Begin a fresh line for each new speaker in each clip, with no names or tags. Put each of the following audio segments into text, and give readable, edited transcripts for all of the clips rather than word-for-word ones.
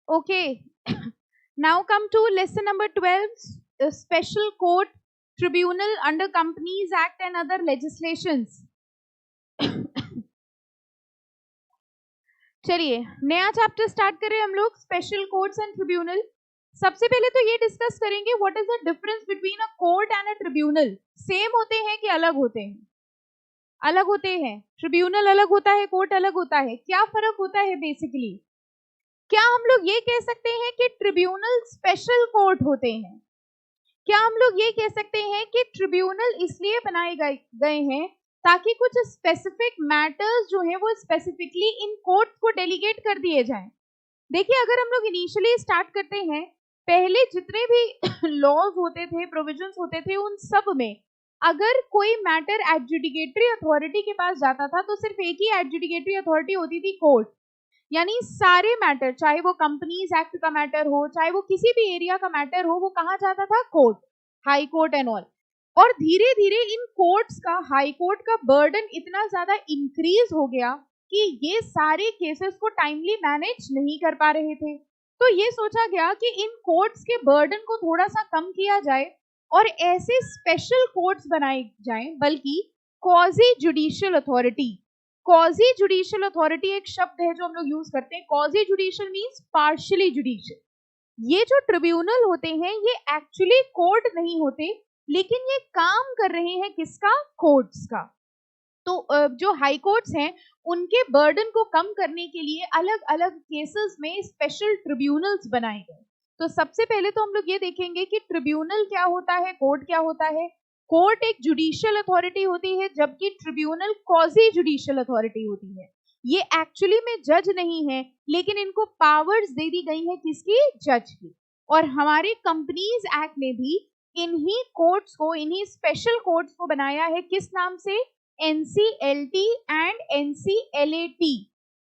Okay. Now come to lesson number 12, special court tribunal under Companies Act and other legislations. चलिए नया chapter start करें हम लोग, special courts and tribunal. सबसे पहले तो ये डिस्कस करेंगे what is the difference between a court and a tribunal. Same होते हैं कि अलग होते हैं? अलग होते हैं। ट्रिब्यूनल अलग होता है, कोर्ट अलग होता है। क्या फर्क होता है बेसिकली? क्या हम लोग ये कह सकते हैं कि ट्रिब्यूनल स्पेशल कोर्ट होते हैं? क्या हम लोग ये कह सकते हैं कि ट्रिब्यूनल इसलिए बनाए गए हैं ताकि कुछ स्पेसिफिक मैटर्स जो हैं वो स्पेसिफिकली इन कोर्ट को डेलीगेट कर दिए जाएं? देखिए, अगर हम लोग इनिशियली स्टार्ट करते हैं, पहले जितने भी लॉज होते थे, प्रोविजंस होते थे, उन सब में अगर कोई मैटर एडजुडिकेटरी अथॉरिटी के पास जाता था तो सिर्फ एक ही एडजुडिकेटरी अथॉरिटी होती थी, कोर्ट। यानी सारे मैटर, चाहे वो कंपनीज एक्ट का मैटर हो, चाहे वो किसी भी एरिया का मैटर हो, वो कहाँ जाता था? Court, high court and all. और धीरे धीरे इन कोर्ट्स का, हाई कोर्ट का बर्डन इतना ज्यादा इंक्रीज हो गया कि ये सारे केसेस को टाइमली मैनेज नहीं कर पा रहे थे। तो ये सोचा गया कि इन कोर्ट्स के बर्डन को थोड़ा सा कम किया जाए और ऐसे स्पेशल कोर्ट्स बनाए जाएं, बल्कि quasi judicial authority. Quasi judicial authority एक शब्द है जो हम लोग यूज करते हैं। Quasi judicial means partially judicial. ये जो ट्रिब्यूनल होते हैं ये एक्चुअली कोर्ट नहीं होते, लेकिन ये काम कर रहे हैं किसका? कोर्ट्स का। तो जो हाई कोर्ट्स हैं उनके बर्डन को कम करने के लिए अलग अलग केसेस में स्पेशल ट्रिब्यूनल्स बनाए गए। तो सबसे पहले तो हम लोग ये देखेंगे कि ट्रिब्यूनल क्या होता है, कोर्ट क्या होता है। कोर्ट एक जुडिशियल अथॉरिटी होती है, जबकि ट्रिब्यूनल क्वाजी जुडिशियल अथॉरिटी होती है। ये एक्चुअली में जज नहीं है, लेकिन इनको पावर्स दे दी गई है, किसकी? जज की। और हमारे कंपनीज एक्ट ने भी इन्हीं कोर्ट्स को, इन्हीं स्पेशल कोर्ट्स को बनाया है, किस नाम से? NCLT and NCLAT।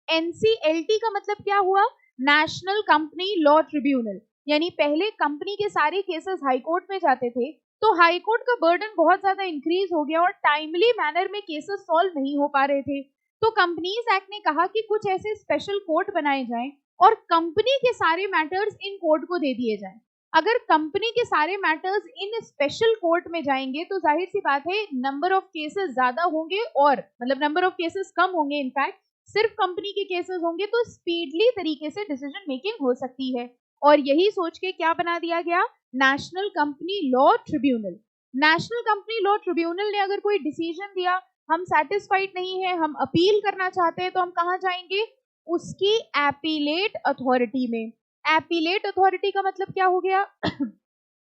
NCLT का मतलब क्या हुआ? National company law tribunal. यानी पहले कंपनी के सारे केसेस हाई कोर्ट में जाते थे, तो हाई कोर्ट का बर्डन बहुत ज्यादा इंक्रीज हो गया और टाइमली मैनर में केसेस सॉल्व नहीं हो पा रहे थे। तो कंपनीज एक्ट ने कहा कि कुछ ऐसे स्पेशल कोर्ट बनाए जाएं और कंपनी के सारे मैटर्स इन कोर्ट को दे दिए जाएं। अगर कंपनी के सारे मैटर्स इन स्पेशल कोर्ट में जाएंगे तो जाहिर सी बात है नंबर ऑफ केसेस ज्यादा होंगे, और मतलब नंबर ऑफ केसेस कम होंगे, इनफैक्ट सिर्फ कंपनी के केसेस होंगे, तो स्पीडली तरीके से डिसीजन मेकिंग हो सकती है। और यही सोच के क्या बना दिया गया? National company law tribunal. National company law tribunal ने अगर कोई डिसीजन दिया, हम सेटिस्फाइड नहीं है, हम अपील करना चाहते हैं, तो हम कहाँ जाएंगे? उसकी एपीलेट अथॉरिटी में। एपीलेट अथॉरिटी का मतलब क्या हो गया?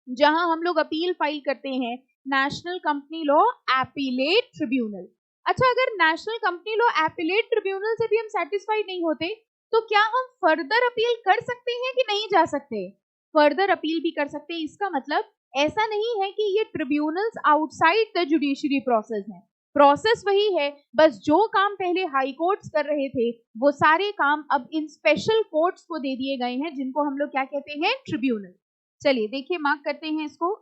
जहां हम लोग अपील फाइल करते हैं, national company law appellate tribunal. अच्छा, अगर national company law appellate tribunal से भी हम सेटिस्फाइड नहीं होते, तो क्या हम फर्दर अपील कर सकते हैं कि नहीं जा सकते? फर्दर अपील भी कर सकते हैं। इसका मतलब ऐसा नहीं है कि ये tribunals outside the judiciary process हैं। प्रोसेस वही है, बस जो काम पहले हाई कोर्ट्स कर रहे थे वो सारे काम अब इन स्पेशल कोर्ट्स को दे दिए गए हैं, जिनको हम लोग क्या कहते हैं? ट्रिब्यूनल। चलिए देखिए, मार्क करते हैं इसको।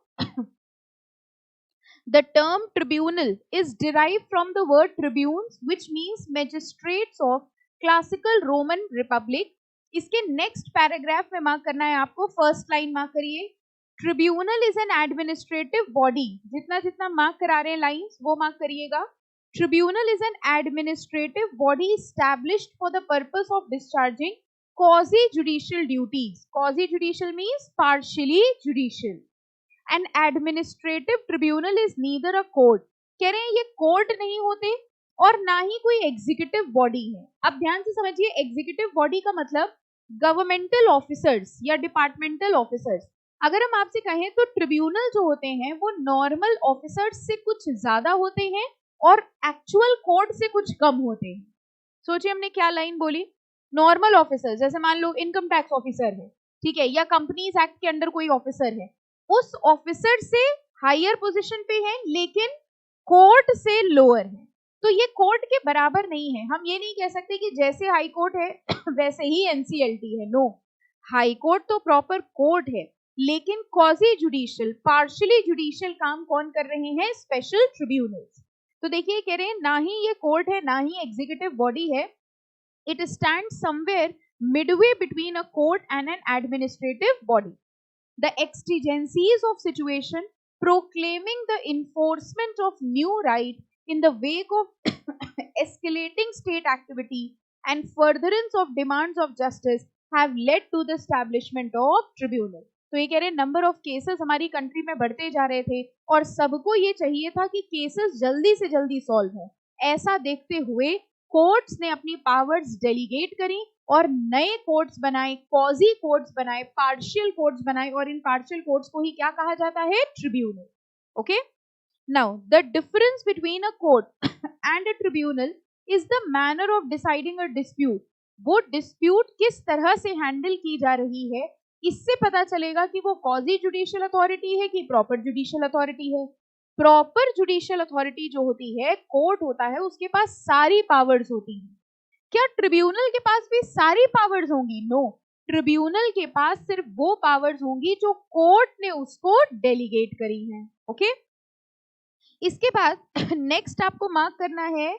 The term tribunal is derived from the word tribunes, which means magistrates of classical Roman Republic. इसके नेक्स्ट पैराग्राफ में मार्क करना है आपको, फर्स्ट लाइन मार्क करिए। Tribunal is an administrative body. जितना जितना मार्क करा रहे हैं लाइंस वो मार्क करिएगा। Tribunal is an administrative body established for the purpose of discharging quasi judicial duties. Quasi judicial means partially judicial. An administrative tribunal is neither a court. कह रहे हैं ये कोर्ट नहीं होते और ना ही कोई एग्जीक्यूटिव बॉडी है। अब ध्यान से समझिए, एग्जीक्यूटिव बॉडी का मतलब गवर्नमेंटल ऑफिसर्स या डिपार्टमेंटल ऑफिसर्स। अगर हम आपसे कहें तो ट्रिब्यूनल जो होते हैं वो नॉर्मल ऑफिसर्स से कुछ ज्यादा होते हैं और एक्चुअल कोर्ट से कुछ कम होते हैं। सोचिए हमने क्या लाइन बोली? नॉर्मल ऑफिसर, जैसे मान लो इनकम टैक्स ऑफिसर है, ठीक है, या कंपनीज एक्ट के अंडर कोई ऑफिसर है, उस ऑफिसर से हायर पोजीशन पे है लेकिन कोर्ट से लोअर है, तो ये कोर्ट के बराबर नहीं है। हम ये नहीं कह सकते कि जैसे हाई कोर्ट है वैसे ही एनसीएलटी है। नो, हाई कोर्ट तो प्रॉपर कोर्ट है, लेकिन क्वाजी जुडिशियल, पार्शियली जुडिशियल काम कौन कर रहे हैं? Special tribunals. तो देखिए कह रहे हैं ना ही ये कोर्ट है ना ही एग्जीक्यूटिव बॉडी है। It stand somewhere midway between a court and an administrative body. The exigencies of situation proclaiming the enforcement of new right in the wake of escalating state activity and furtherance of demands of justice have led to the establishment of tribunal. तो ये कह रहे number of cases हमारी country में बढ़ते जा रहे थे और सबको ये चाहिए था कि केसेस जल्दी से जल्दी सॉल्व हो। ऐसा देखते हुए कोर्ट्स ने अपनी पावर्स डेलीगेट करी और नए कोर्ट्स बनाए, कॉजी कोर्ट्स बनाए, पार्शियल कोर्ट्स बनाए और इन पार्शियल कोर्ट्स को ही क्या कहा जाता है? Tribunal. Okay, now the difference between a court and a tribunal is the manner of deciding a dispute. वो डिस्प्यूट किस तरह से हैंडल की जा रही है, इससे पता चलेगा कि वो कॉजी जुडिशियल अथॉरिटी है कि प्रॉपर जुडिशियल अथॉरिटी है। प्रॉपर जुडिशियल अथॉरिटी जो होती है, कोर्ट होता है, उसके पास सारी पावर्स होती हैं। क्या ट्रिब्यूनल के पास भी सारी पावर्स होंगी? नो, ट्रिब्यूनल के पास सिर्फ वो पावर्स होंगी जो कोर्ट ने उसको डेलीगेट करी हैं। ओके, इसके बाद नेक्स्ट आपको मार्क करना है,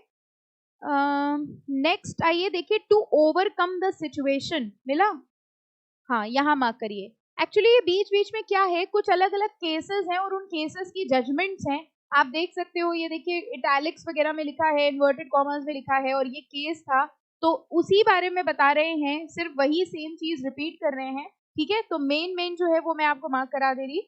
नेक्स्ट आइए देखिए, टू ओवरकम द सिचुएशन। मिला? हाँ, यहाँ मार्क करिए। एक्चुअली ये बीच बीच में क्या है, कुछ अलग अलग केसेस हैं और उन केसेस की जजमेंट्स हैं। आप देख सकते हो, ये देखिए इटैलिक्स वगैरह में लिखा है, इन्वर्टेड कॉमर्स में लिखा है, और ये केस था तो उसी बारे में बता रहे हैं, सिर्फ वही सेम चीज रिपीट कर रहे हैं। ठीक है, तो मेन जो है वो मैं आपको मार्क करा दे रही।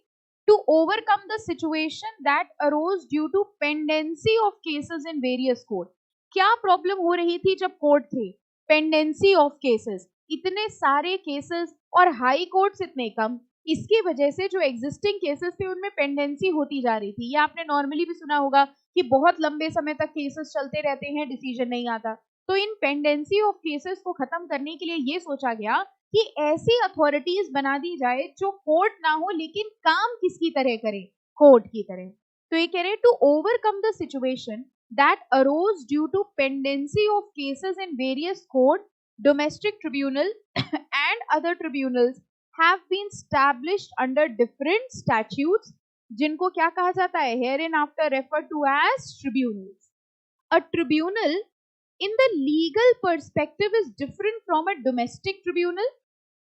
To overcome the situation that arose due to pendency of cases in various court. क्या प्रॉब्लम हो रही थी जब कोर्ट थे? पेंडेंसी ऑफ केसेस, इतने सारे केसेस और हाई कोर्ट्स इतने कम, इसकी वजह से जो एग्जिस्टिंग केसेस थे उनमें पेंडेंसी होती जा रही थी। ये आपने नॉर्मली भी सुना होगा कि बहुत लंबे समय तक केसेस चलते रहते हैं, डिसीजन नहीं आता। तो इन पेंडेंसी ऑफ केसेस को खत्म करने के लिए ये सोचा गया कि ऐसी अथॉरिटीज बना दी जाए जो कोर्ट ना हो लेकिन काम किसकी तरह करे? कोर्ट की तरह। तो ये कह रहे to overcome the situation that arose due to pendency of cases in various court, domestic tribunal and other tribunals have been established under different statutes, जिनको क्या कहा जाता है? hereinafter referred to as tribunals. A tribunal in the legal perspective is different from a domestic tribunal.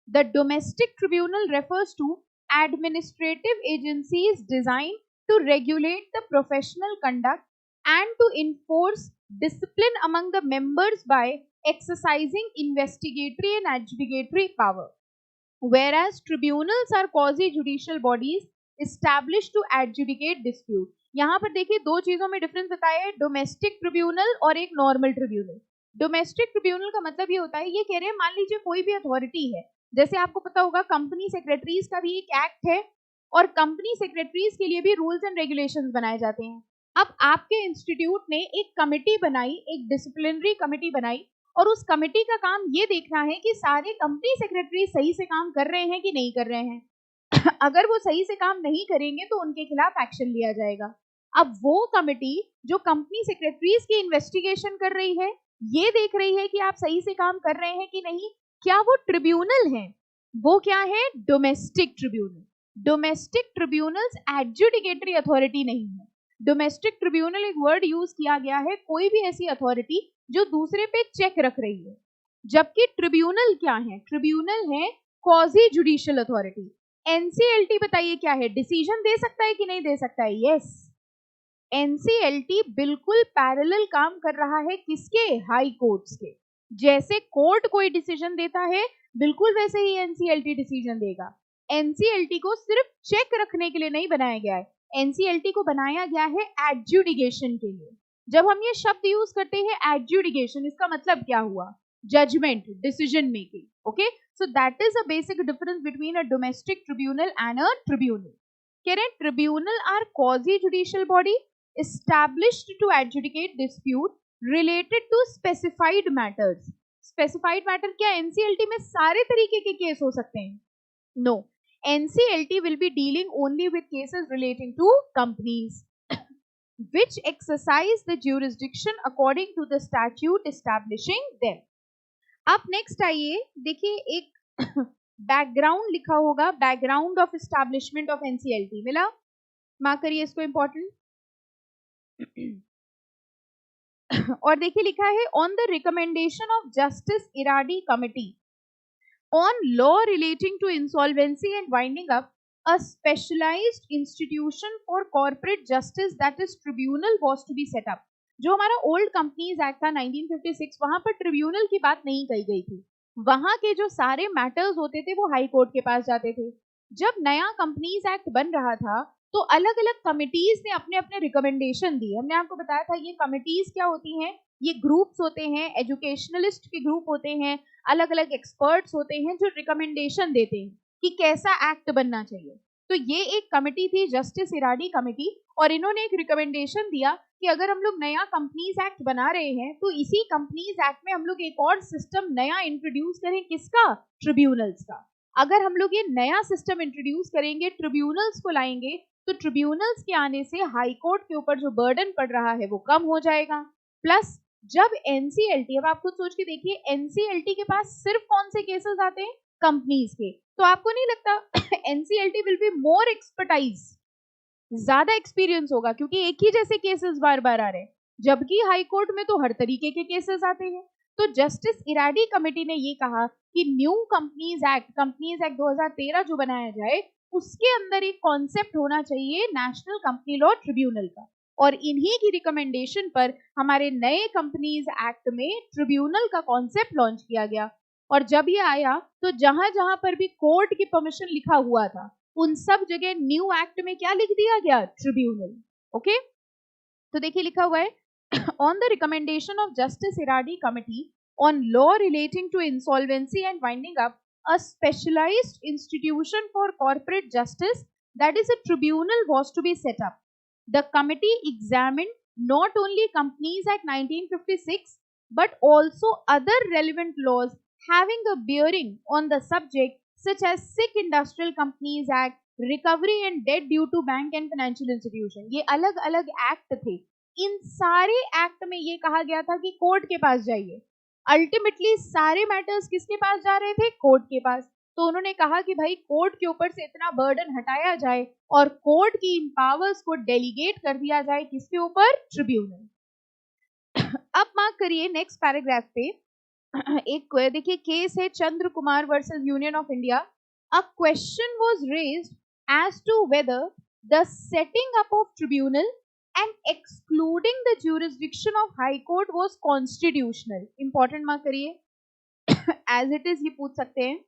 The domestic tribunal refers to administrative agencies designed to regulate the professional conduct and to enforce discipline among the members by exercising investigatory and adjudicatory power, whereas tribunals are quasi-judicial bodies established to adjudicate dispute. यहाँ पर देखिए दो चीजों में difference बताया है, domestic tribunal और एक नॉर्मल ट्रिब्यूनल। डोमेस्टिक ट्रिब्यूनल का मतलब ये होता है, ये कह रहे हैं मान लीजिए कोई भी अथॉरिटी है, जैसे आपको पता होगा कंपनी सेक्रेटरीज का भी एक एक्ट है और कंपनी सेक्रेटरीज के लिए भी रूल्स एंड रेगुलेशंस बनाए जाते हैं। अब आपके इंस्टीट्यूट ने एक कमिटी बनाई, एक डिसिप्लिनरी कमिटी बनाई, और उस कमिटी का काम ये देखना है कि सारे कंपनी सेक्रेटरी सही से काम कर रहे हैं कि नहीं कर रहे हैं। अगर वो सही से काम नहीं करेंगे तो उनके खिलाफ एक्शन लिया जाएगा। अब वो कमिटी जो कंपनी सेक्रेटरीज की इन्वेस्टिगेशन कर रही है, ये देख रही है कि आप सही से काम कर रहे हैं कि नहीं, क्या वो ट्रिब्यूनल है? वो क्या है? Domestic tribunal. Domestic tribunals adjudicatory authority नहीं है। डोमेस्टिक ट्रिब्यूनल एक वर्ड यूज किया गया है कोई भी ऐसी अथॉरिटी जो दूसरे पे चेक रख रही है, जबकि ट्रिब्यूनल क्या है? ट्रिब्यूनल है क्वाजी जुडिशियल अथॉरिटी। एनसीएलटी बताइए क्या है? डिसीजन दे सकता है कि नहीं दे सकता है? यस, एनसीएलटी बिल्कुल पैरेलल काम कर रहा है किसके? हाई कोर्ट्स के। जैसे कोर्ट कोई डिसीजन देता है बिल्कुल वैसे ही एनसीएलटी डिसीजन देगा। एनसीएलटी को सिर्फ चेक रखने के लिए नहीं बनाया गया है, एनसीएलटी को बनाया गया है एडजुडिकेशन के लिए। जब हम ये शब्द यूज करते हैं एडजुडिकेशन, इसका मतलब क्या हुआ? Judgment, decision making. Okay, so that is a basic difference between a domestic tribunal and a tribunal. कह रहे हैं tribunal are quasi judicial body established to adjudicate dispute related to specified matters. Specified matter क्या? NCLT में सारे तरीके के case हो सकते हैं? No, NCLT will be dealing only with cases relating to companies which exercise the jurisdiction according to the statute establishing them. अब next आइए देखिए, एक बैकग्राउंड लिखा होगा, background of establishment of NCLT. मिला? मार्क करिए इसको, इंपॉर्टेंट। और देखिए लिखा है on the recommendation of justice Eradi committee on law relating to insolvency and winding up, a specialized institution for corporate justice, that is tribunal, was to be set up. जो हमारा old Companies act था 1956, वहां पर tribunal की बात नहीं कही गई थी. वहां के जो सारे मैटर्स होते थे वो हाई कोर्ट के पास जाते थे. जब नया कंपनीज एक्ट बन रहा था तो अलग अलग कमिटीज ने अपने अपने रिकमेंडेशन दिए. हमने आपको बताया था ये कमिटीज क्या होती हैं, ये ग्रुप्स होते हैं, एजुकेशनलिस्ट के ग्रुप होते हैं, अलग अलग एक्सपर्ट्स होते हैं जो रिकमेंडेशन देते हैं कि कैसा एक्ट बनना चाहिए. तो ये एक कमिटी थी, जस्टिस इराडी कमिटी, और इन्होंने एक रिकमेंडेशन दिया कि अगर हम लोग नया कंपनीज एक्ट बना रहे हैं तो इसी कंपनीज एक्ट में हम लोग एक और सिस्टम नया इंट्रोड्यूस करें. किसका? ट्रिब्यूनल्स का. अगर हम लोग ये नया सिस्टम इंट्रोड्यूस करेंगे, ट्रिब्यूनल्स को लाएंगे, तो ट्रिब्यूनल्स के आने से हाई कोर्ट के ऊपर जो बर्डन पड़ रहा है वो कम हो जाएगा. प्लस जब एनसीएलटी, अब आप खुद सोच के देखिए, एनसीएलटी के पास सिर्फ कौन से केसेस आते हैं? कंपनीज के. तो आपको नहीं लगता NCLT will be more expertise, ज्यादा एक्सपीरियंस होगा, क्योंकि एक ही जैसे केसेस बार बार आ रहे हैं, जबकि हाई कोर्ट में तो हर तरीके के केसेस आते हैं. तो जस्टिस इराडी कमेटी ने ये कहा कि न्यू कंपनीज एक्ट 2013 जो बनाया जाए, उसके अंदर एक कॉन्सेप्ट होना चाहिए नेशनल कंपनी लॉ ट्रिब्यूनल का. और इन्हीं की रिकमेंडेशन पर हमारे नए कंपनीज एक्ट में ट्रिब्यूनल का कॉन्सेप्ट लॉन्च किया गया. और जब ये आया तो जहां जहां पर भी कोर्ट की परमिशन लिखा हुआ था, उन सब जगह न्यू एक्ट में क्या लिख दिया गया? ट्रिब्यूनल. ओके, तो देखिए लिखा हुआ है, on the recommendation of justice Eradi committee on law relating to insolvency and winding up, a specialized institution for corporate justice, that is a tribunal, was to be set up. The committee examined not only Companies Act 1956 but also other relevant laws having a bearing on the subject, such as Sick Industrial Companies Act, Recovery and Debt Due to Bank and Financial Institution. ये अलग अलग act थे. इन सारे act में ये कहा गया था कि कोर्ट के पास जाइए. अल्टीमेटली सारे मैटर्स किसके पास जा रहे थे? कोर्ट के पास. तो उन्होंने कहा कि भाई कोर्ट के ऊपर से इतना बर्डन हटाया जाए और कोर्ट की इन पावर्स को डेलीगेट कर दिया जाए किसके ऊपर? ट्रिब्यूनल. अब मार्क करिए नेक्स्ट पैराग्राफ पे, एक देखिए केस है Chandra Kumar versus union of India. A question was raised as to whether the setting up of tribunal and excluding the jurisdiction of high court was constitutional. important mark करिए, as it is ये पूछ सकते हैं.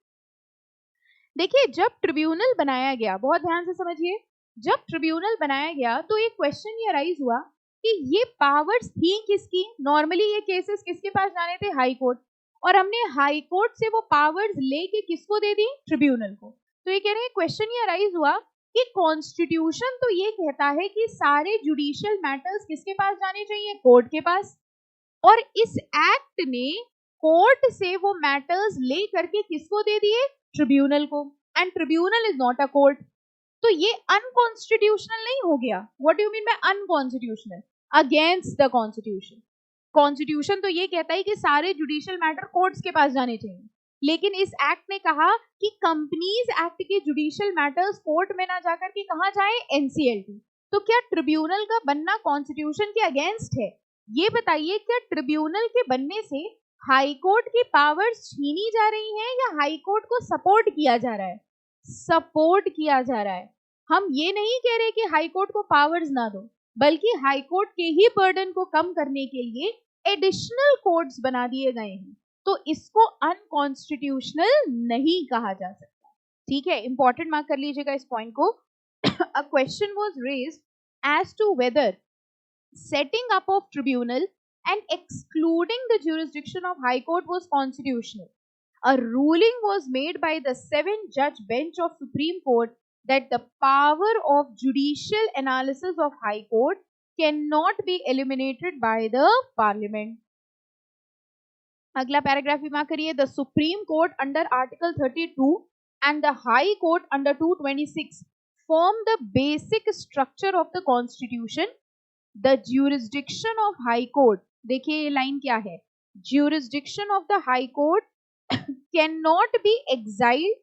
देखिए जब tribunal बनाया गया, बहुत ध्यान से समझिए, जब ट्रिब्यूनल बनाया गया तो एक क्वेश्चन ये राइज हुआ कि ये पावर्स थी किसकी? नॉर्मली ये केसेस किसके पास जाने थे? High court. और हमने हाई कोर्ट से वो पावर्स लेके किसको दे दी? ट्रिब्यूनल को. तो ये कह रहे हैं, क्वेश्चन ये राइज हुआ कि कॉन्स्टिट्यूशन तो ये कहता है कि सारे जुडिशियल मैटर्स किसके पास जाने चाहिए? कोर्ट के पास. और इस एक्ट ने कोर्ट से वो मैटर्स ले करके किसको दे दिए? ट्रिब्यूनल को. And tribunal is not a court. तो ये अनकॉन्स्टिट्यूशनल नहीं हो गया? What do you mean by unconstitutional? Against the constitution. Constitution तो ये कहता है कि सारे जुडिशियल मैटर कोर्ट्स के पास जाने चाहिए, लेकिन इस एक्ट ने कहा कि कंपनीज एक्ट के जुडिशियल मैटर्स कोर्ट में ना जाकर के कहां जाए? एनसीएलटी. तो क्या ट्रिब्यूनल का बनना कॉन्स्टिट्यूशन के अगेंस्ट है? ये बताइए, क्या ट्रिब्यूनल के बनने से हाई कोर्ट की पावर्स छीनी जा रही हैं या हाई कोर्ट को सपोर्ट किया जा रहा है? सपोर्ट किया जा रहा है. हम ये नहीं कह रहे कि हाई कोर्ट को पावर्स ना दो, बल्कि हाई कोर्ट के ही बर्डन को कम करने के लिए एडिशनल कोर्ट्स बना दिए गए हैं. तो इसको अनकॉन्स्टिट्यूशनल नहीं कहा जा सकता. ठीक है, इंपॉर्टेंट मार्क कर लीजिएगा इस पॉइंट को. A question was raised as to whether setting up of tribunal and excluding the jurisdiction of High Court was constitutional. A ruling was made by the 7-judge bench of Supreme Court that the power of judicial analysis of High Court cannot be eliminated by the Parliament. अगला paragraph भी mark करिए. The Supreme Court under Article 32 and the High Court under 226 form the basic structure of the Constitution. The jurisdiction of High Court, देखिए ये line क्या है? Jurisdiction of the High Court cannot be exiled,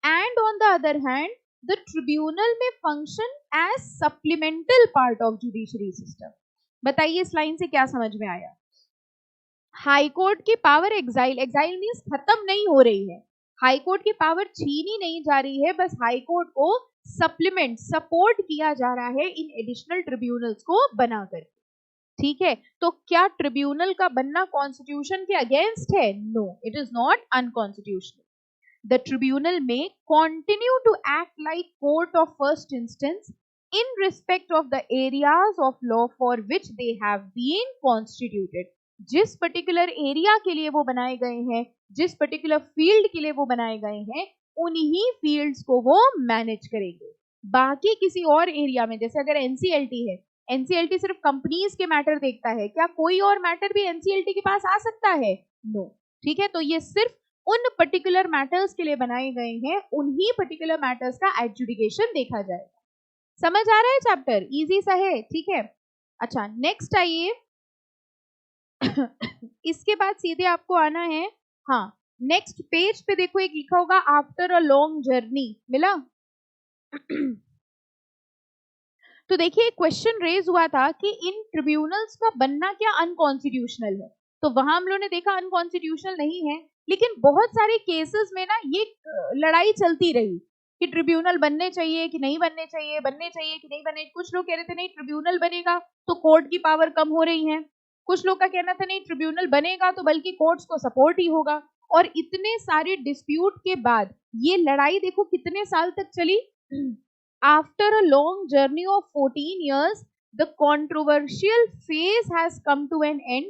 and on the other hand, the tribunal may function as supplemental part of judiciary system. बताइए इस line से क्या समझ में आया? हाई कोर्ट की पावर एग्जाइल मीन्स खत्म नहीं हो रही है. हाई कोर्ट की पावर छीनी नहीं जा रही है, बस हाई कोर्ट को सप्लीमेंट सपोर्ट किया जा रहा है इन एडिशनल ट्रिब्यूनल्स को बनाकर। ठीक है, तो क्या ट्रिब्यूनल का बनना कॉन्स्टिट्यूशन के अगेंस्ट है? No, it is not unconstitutional. The tribunal may continue to act like court of first instance in respect of the areas of law for which they have been constituted. जिस particular area के लिए वो बनाए गए हैं, जिस particular field के लिए वो बनाए गए हैं, उन्हीं फील्ड्स को वो मैनेज करेंगे। बाकी किसी और एरिया में, जैसे अगर एनसीएलटी है, एनसीएलटी सिर्फ कंपनीज के मैटर देखता है, क्या कोई और मैटर भी एनसीएलटी के पास आ सकता है? नो। ठीक है, तो ये सिर्फ उन पर्टिकुलर मैटर्स के लिए बनाए गए हैं, उन्हीं पर्टिकुलर मैटर्स का एडजुडिकेशन देखा जाएगा। समझ आ रहा है चैप्टर? इजी सा है। ठीक है, अच्छा नेक्स्ट आइए। इसके बाद सीधे आपको आना है, हाँ नेक्स्ट पेज पे देखो एक लिखा होगा आफ्टर अ लॉन्ग जर्नी, मिला? तो देखिए क्वेश्चन रेज हुआ था कि इन ट्रिब्यूनल्स का बनना क्या अनकॉन्स्टिट्यूशनल है, तो वहां हम लोगों ने देखा अनकॉन्स्टिट्यूशनल नहीं है, लेकिन बहुत सारे केसेस में ना ये लड़ाई चलती रही कि ट्रिब्यूनल बनने चाहिए कि नहीं बनने चाहिए, बनने चाहिए कि नहीं बनने। कुछ लोग कह रहे थे नहीं ट्रिब्यूनल बनेगा तो कोर्ट की पावर कम हो रही है, कुछ लोग का कहना था नहीं ट्रिब्यूनल बनेगा तो बल्कि कोर्ट्स को सपोर्ट ही होगा। और इतने सारे डिस्प्यूट के बाद ये लड़ाई देखो कितने साल तक चली। After a long journey of 14 years, the controversial phase has come to an end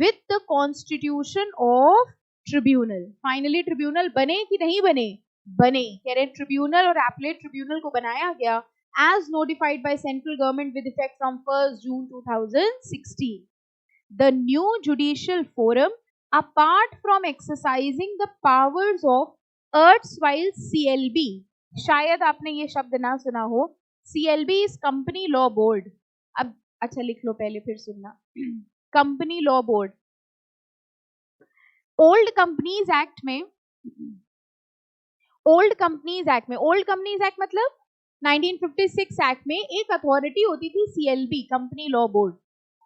with the constitution of tribunal. Finally, tribunal बने कि नहीं बने? बने। कह रहे ट्रिब्यूनल और एपलेट ट्रिब्यूनल को बनाया गया as notified by central government with effect from 1st June 2016. The new judicial forum, apart from exercising the powers of erstwhile CLB, शायद आपने ये शब्द ना सुना हो, CLB is company law board. अब अच्छा लिख लो पहले फिर सुनना, company law board. Old Companies Act में, ओल्ड कंपनीज एक्ट मतलब 1956 एक्ट में एक अथॉरिटी होती थी CLB, कंपनी लॉ बोर्ड,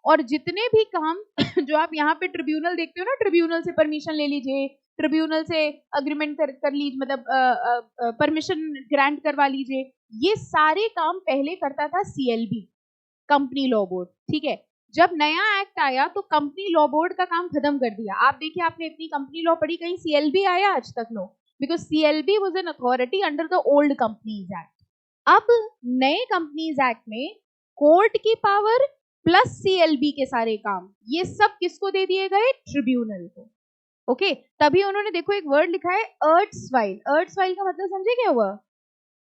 और जितने भी काम जो आप यहाँ पे ट्रिब्यूनल देखते हो ना, ट्रिब्यूनल से परमिशन ले लीजिए, ट्रिब्यूनल से अग्रीमेंट कर लीजिए, मतलब परमिशन ग्रांट करवा लीजिए, ये सारे काम पहले करता था CLB, कंपनी लॉ बोर्ड। ठीक है, जब नया एक्ट आया तो कंपनी लॉ बोर्ड का काम खत्म कर दिया। आप देखिए आपने इतनी कंपनी लॉ पढ़ी, कहीं CLB आया आज तक? No, because CLB was an authority under the old Companies Act. अब नए कंपनीज एक्ट में कोर्ट की पावर प्लस CLB के सारे काम, ये सब किसको दे दिए गए? ट्रिब्यूनल को। ओके, तभी उन्होंने देखो एक वर्ड लिखा है अर्ट्सवाइल। अर्ट्सवाइल का मतलब समझे क्या हुआ?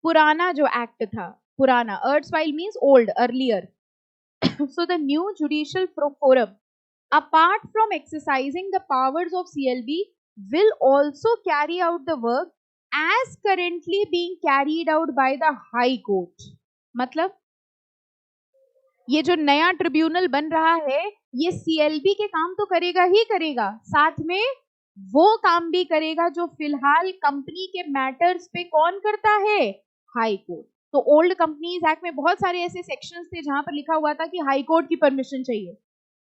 पुराना जो एक्ट था, पुराना। Erstwhile means old, earlier. So the new judicial forum, apart from exercising the powers of CLB, will also carry out the work as currently being carried out by the High Court. मतलब ये जो नया tribunal बन रहा है, ये CLB के काम तो करेगा ही करेगा, साथ में वो काम भी करेगा जो फिलहाल कंपनी के मैटर्स पे कौन करता है? High court. तो ओल्ड कंपनीज एक्ट में बहुत सारे ऐसे सेक्शंस थे जहां पर लिखा हुआ था कि हाई कोर्ट की परमिशन चाहिए।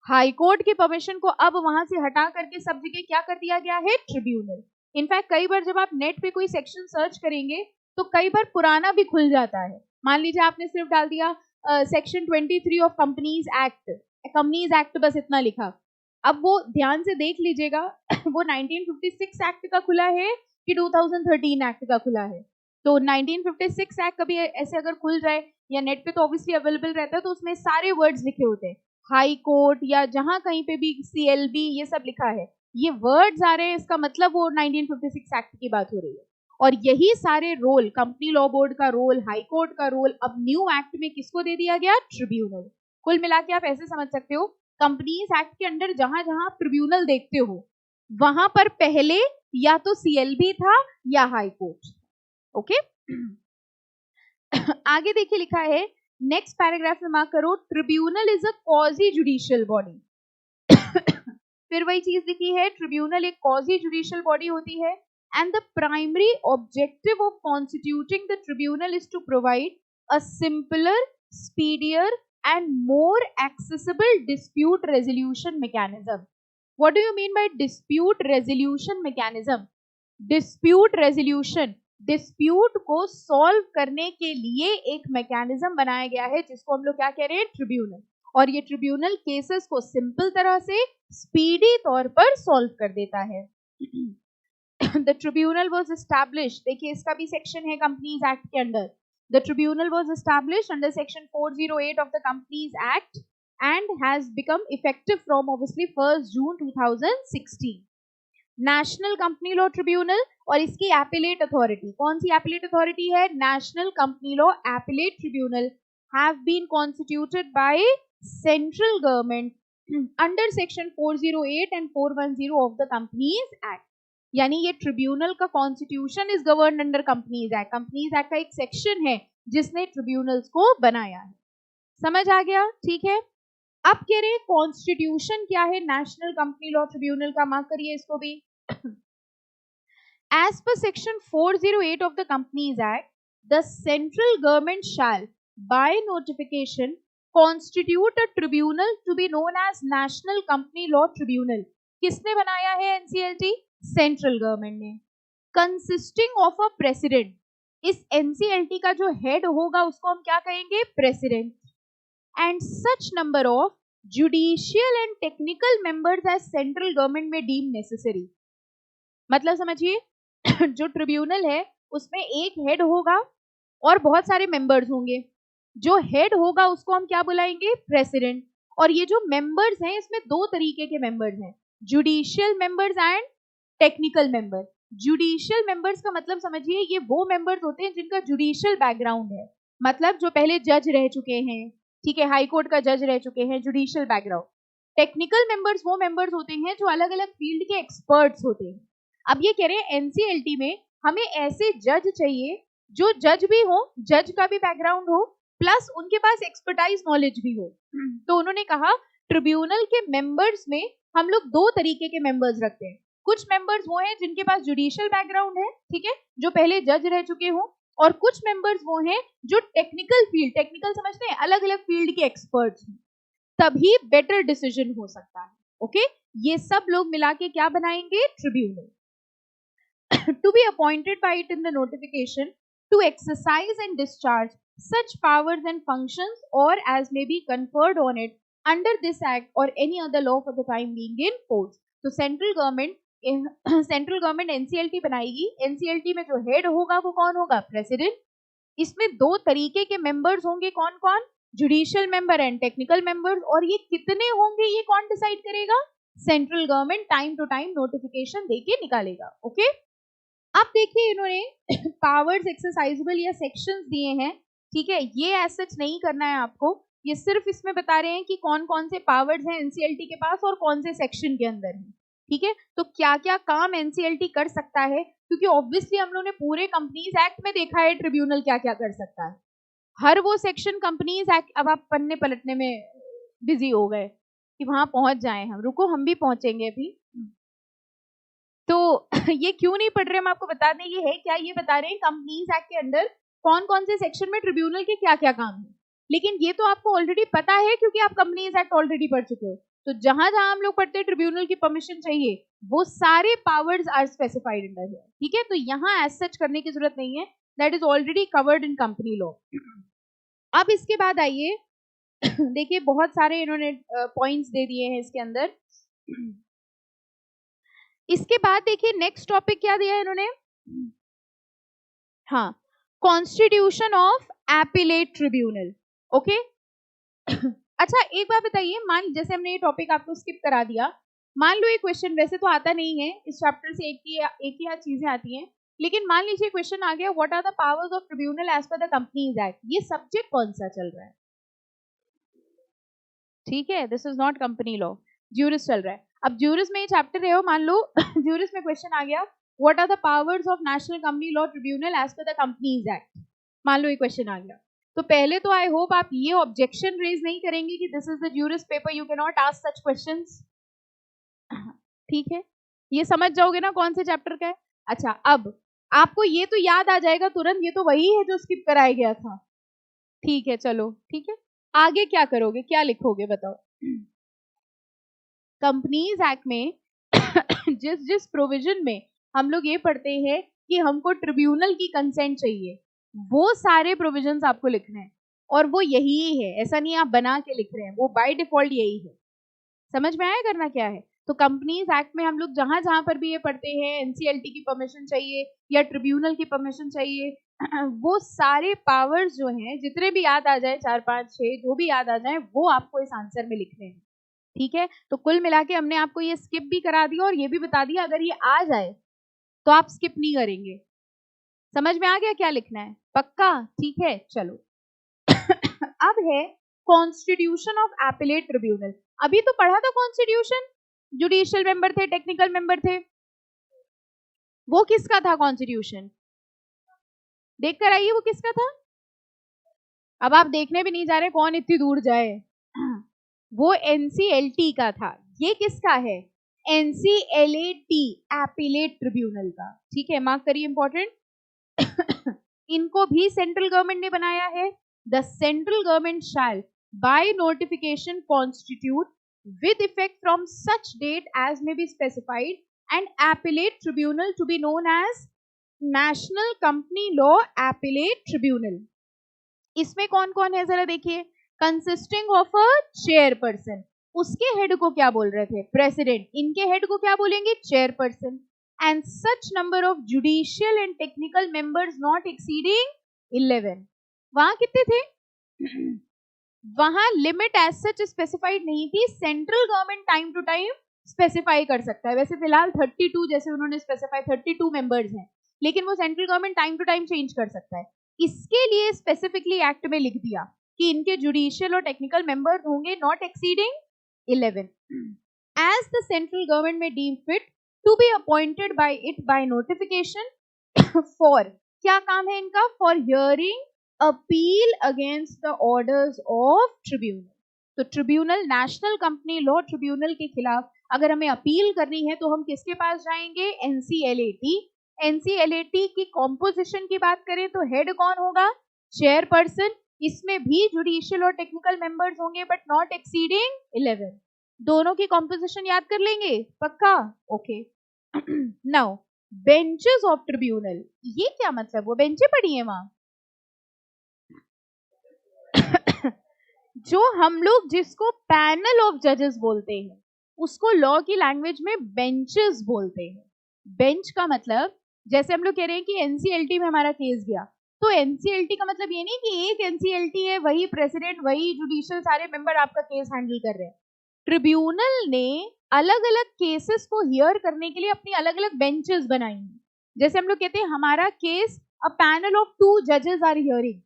हाई कोर्ट की परमिशन को अब वहां से हटा करके सब जगह क्या कर दिया गया है? ट्रिब्यूनल। इनफैक्ट कई बार जब आप नेट पे कोई सेक्शन सर्च करेंगे तो कई बार पुराना भी खुल जाता है। मान लीजिए आपने सिर्फ डाल दिया सेक्शन 23 ऑफ कंपनीज एक्ट, बस इतना लिखा, अब वो ध्यान से देख लीजिएगा वो 1956 एक्ट का खुला है कि 2013 एक्ट का खुला है। तो 1956 एक्ट कभी ऐसे अगर खुल जाए या नेट पे तो ऑब्वियसली अवेलेबल रहता है, तो उसमें सारे वर्ड्स लिखे होते हैं, हाई कोर्ट या जहां कहीं पे भी CLB ये सब लिखा है, ये वर्ड्स आ रहे हैं, इसका मतलब वो 1956 एक्ट की बात हो रही है। और यही सारे रोल, कंपनी लॉ बोर्ड का रोल, हाई कोर्ट का रोल, अब न्यू एक्ट में किसको दे दिया गया? ट्रिब्यूनल। कुल मिला के आप ऐसे समझ सकते हो, कंपनीज एक्ट के अंदर जहां जहां आप ट्रिब्यूनल देखते हो वहां पर पहले या तो CLB था या हाई कोर्ट। ओके आगे देखिए लिखा है, नेक्स्ट पैराग्राफ में मार्क करो, tribunal is a quasi judicial body. फिर वही चीज लिखी है, ट्रिब्यूनल एक क्वाजी जुडिशियल बॉडी होती है, and the primary objective of constituting the tribunal is to provide a simpler, speedier and more accessible dispute resolution mechanism. What do you mean by dispute resolution mechanism? Dispute resolution, dispute को solve करने के लिए एक mechanism बनाया गया है जिसको हम लोग क्या कह रहे हैं, ट्रिब्यूनल। और ये ट्रिब्यूनल केसेस को सिंपल तरह से स्पीडी तौर पर सॉल्व कर देता है। द ट्रिब्यूनल वाज एस्टैब्लिश्ड, देखिए इसका भी सेक्शन है कंपनीज एक्ट के अंदर। The tribunal was established under section 408 of the companies Act and has become effective from obviously 1st June 2016. National company law Tribunal और इसकी एपिलेट अथॉरिटी, कौन सी एपिलेट अथॉरिटी है, National company Law Appellate Tribunal have been constituted by central government under section 408 and 410 of the companies Act. यानी ये tribunal का constitution is govern under Companies Act. Companies Act का एक section है जिसने ट्रिब्यूनल्स को बनाया है। समझ आ गया, ठीक है। अब कह रहे हैं कॉन्स्टिट्यूशन क्या है नेशनल कंपनी लॉ ट्रिब्यूनल का, मार्क करिए इसको भी। As per section 408 of the Companies Act, the central government shall by notification constitute a tribunal to be known as National Company Law Tribunal. किसने बनाया है NCLT? सेंट्रल गवर्नमेंट ने। Consisting of a president, इस NCLT का जो head होगा उसको हम क्या कहेंगे, president. And such number of judicial and technical members as central government में डीम नेसेसरी। मतलब समझिए जो ट्रिब्यूनल है उसमें एक हेड होगा और बहुत सारे मेंबर्स होंगे। जो हेड होगा उसको हम क्या बुलाएंगे, प्रेसिडेंट। और ये जो मेंबर्स हैं इसमें दो तरीके के मेंबर्स हैं, judicial members and technical member. Judicial members का मतलब समझिए ये वो मेंबर्स होते हैं जिनका जुडिशियल बैकग्राउंड है, मतलब जो पहले जज रह चुके हैं, ठीक है, हाई कोर्ट का जज रह चुके हैं, जुडिशियल बैकग्राउंड। टेक्निकल मेंबर्स वो मेंबर्स होते हैं जो अलग अलग फील्ड के एक्सपर्ट्स होते हैं। अब ये कह रहे हैं एनसीएलटी में हमें ऐसे जज चाहिए जो जज भी हो, जज का भी बैकग्राउंड हो, प्लस उनके पास एक्सपर्टाइज नॉलेज भी हो। तो उन्होंने कहा ट्रिब्यूनल के मेंबर्स में हम लोग दो तरीके के मेंबर्स रखते हैं। कुछ मेंबर्स वो हैं जिनके पास जुडिशियल बैकग्राउंड है, ठीक है, जो पहले जज रह चुके हों, और कुछ मेंबर्स वो हैं जो टेक्निकल फील्ड, टेक्निकल समझते हैं, अलग अलग फील्ड के एक्सपर्ट्स हैं, तभी बेटर डिसीजन हो सकता है। ओके, ये सब लोग मिला के क्या बनाएंगे, tribunal. To be appointed by it in the notification to exercise and discharge such powers and functions or as may be conferred on it under this act or any other law for the time being in force. तो central government NCLT बनाएगी। NCLT में जो head होगा वो कौन होगा, president. इसमें दो तरीके के मेंबर्स होंगे, कौन कौन, judicial member and technical members. और ये कितने होंगे ये कौन डिसाइड करेगा, central government time to time notification देके निकालेगा। ओके, अब देखिए इन्होंने पावर्स एक्सरसाइजेबल या सेक्शंस दिए हैं, ठीक है, ये एज सच नहीं करना है आपको, ये सिर्फ इसमें बता रहे हैं कि कौन कौन से पावर्स हैं एनसीएलटी के पास और कौन से सेक्शन के अंदर हैं, ठीक है। तो क्या क्या काम एनसीएलटी कर सकता है, क्योंकि ऑब्वियसली हम लोगों ने पूरे कंपनीज एक्ट में देखा है ट्रिब्यूनल क्या क्या कर सकता है, हर वो सेक्शन कंपनीज एक्ट। अब आप पन्ने पलटने में बिजी हो गए कि वहां पहुंच जाए हम, रुको हम भी पहुंचेंगे अभी। तो ये क्यों नहीं पढ़ रहे हम आपको बता दें, ये है क्या, ये बता रहे हैं कंपनीज एक्ट के अंदर कौन कौन से सेक्शन में ट्रिब्यूनल के क्या क्या काम है। लेकिन ये तो आपको ऑलरेडी पता है क्योंकि आप कंपनीज एक्ट ऑलरेडी पढ़ चुके हो। तो जहां जहां हम लोग पढ़ते हैं ट्रिब्यूनल की परमिशन चाहिए, वो सारे powers are specified under here, ठीक है। तो यहाँ एज सच करने की जरूरत नहीं है, that is already covered in company law. अब इसके बाद आइए देखिए बहुत सारे इन्होंने पॉइंट्स दे दिए हैं इसके अंदर। इसके बाद देखिए नेक्स्ट टॉपिक क्या दिया है इन्होंने, हाँ, constitution of appellate tribunal. Okay, अच्छा एक बात बताइए, मान जैसे हमने ये टॉपिक आपको स्किप करा दिया, मान लो ये क्वेश्चन वैसे तो आता नहीं है इस चैप्टर से, एक ही चीजें आती हैं, लेकिन मान लीजिए क्वेश्चन आ गया, what are the powers of tribunal as per the companies act. ये सब्जेक्ट कौन सा चल रहा है, ठीक है, this is not company law, ज्यूरिस चल रहा है। अब ज्यूरिस में ये चैप्टर है, मान लो ज्यूरिस में क्वेश्चन आ गया, what are the powers of national company law tribunal as per the companies act, मान लो ये क्वेश्चन आ गया। तो पहले तो आई होप आप ये ऑब्जेक्शन रेज नहीं करेंगे कि this is the juris paper, you can not ask such questions, ठीक है, ये समझ जाओगे ना कौन से चैप्टर का है। अच्छा, अब आपको ये तो याद आ जाएगा तुरंत, ये तो वही है जो स्किप कराया गया था, ठीक है, चलो ठीक है, आगे क्या करोगे, क्या लिखोगे बताओ। कंपनीज एक्ट में जिस जिस प्रोविजन में हम लोग ये पढ़ते हैं कि हमको ट्रिब्यूनल की कंसेंट चाहिए, वो सारे प्रोविजंस आपको लिखने हैं और वो यही है, ऐसा नहीं आप बना के लिख रहे हैं, वो बाय डिफॉल्ट यही है। समझ में आया करना क्या है? तो कंपनीज एक्ट में हम लोग जहां जहां पर भी ये पढ़ते हैं एनसीएलटी की परमिशन चाहिए या ट्रिब्यूनल की परमिशन चाहिए, वो सारे पावर्स जो हैं जितने भी याद आ जाए, 4 5 6 जो भी याद आ जाए, वो आपको इस आंसर में लिखने हैं। ठीक है, तो कुल मिला के हमने आपको ये स्किप भी करा दिया और ये भी बता दिया अगर ये आ जाए तो आप स्किप नहीं करेंगे। समझ में आ गया क्या लिखना है? पक्का? ठीक है, चलो। अब है कॉन्स्टिट्यूशन ऑफ एपिलेट ट्रिब्यूनल। अभी तो पढ़ा था कॉन्स्टिट्यूशन, जुडिशियल मेंबर थे, टेक्निकल मेंबर थे, वो किसका था कॉन्स्टिट्यूशन? देख कर आइए वो किसका था। अब आप देखने भी नहीं जा रहे, कौन इतनी दूर जाए। वो एनसीएलटी का था। ये किसका है? एनसीएलटी, एपिलेट ट्रिब्यूनल का। ठीक है, मार्क करिए, इंपॉर्टेंट। इनको भी सेंट्रल गवर्नमेंट ने बनाया है। The central government shell by notification constitute with effect from such date as may be specified and appellate tribunal to be known as National Company Law Appellate Tribunal। इसमें कौन कौन है जरा देखिए। कंसिस्टिंग ऑफ अ चेयरपर्सन, उसके head को क्या बोल रहे थे? प्रेसिडेंट। इनके हेड को क्या बोलेंगे? Chairperson. And such number of judicial and technical members not exceeding 11। वहां कितने थे? वहां लिमिट एज सच स्पेसिफाइड नहीं थी, central government time to time specify कर सकता है। वैसे फिलहाल 32 जैसे उन्होंने स्पेसिफाई 32 मेंबर्स हैं, लेकिन वो central government time to time change कर सकता है। इसके लिए स्पेसिफिकली एक्ट में लिख दिया कि इनके जुडिशियल और टेक्निकल मेंबर्स होंगे not exceeding 11 as the central government में deem fit to be appointed by it by notification for, क्या काम है इनका? For hearing appeal against the orders of tribunal. तो tribunal, national company law tribunal के खिलाफ अगर हमें अपील करनी है तो हम किसके पास जाएंगे? एनसीएलएटी। एनसीएलएटी की कॉम्पोजिशन की बात करें तो हेड कौन होगा? चेयरपर्सन। इसमें भी जुडिशियल और टेक्निकल मेंबर्स होंगे बट नॉट एक्सीडिंग 11। दोनों की कॉम्पोजिशन याद कर लेंगे? पक्का? Okay. Now benches of tribunal, ये क्या मतलब? वो बेंचे पड़ी है वहां जो हम लोग जिसको पैनल ऑफ जजेस बोलते हैं, उसको लॉ की लैंग्वेज में बेंचेस बोलते हैं। बेंच का मतलब, जैसे हम लोग कह रहे हैं कि एनसीएलटी में हमारा केस गया, तो एनसीएलटी का मतलब ये नहीं कि एक एनसीएलटी है, वही प्रेसिडेंट, वही जुडिशियल सारे मेंबर आपका केस हैंडल कर रहे हैं। ट्रिब्यूनल ने अलग अलग केसेस को हियर करने के लिए अपनी अलग अलग बेंचेस बनाई हैं। जैसे हम लोग कहते हैं हमारा केस अ पैनल ऑफ 2 जजेस आर हियरिंग।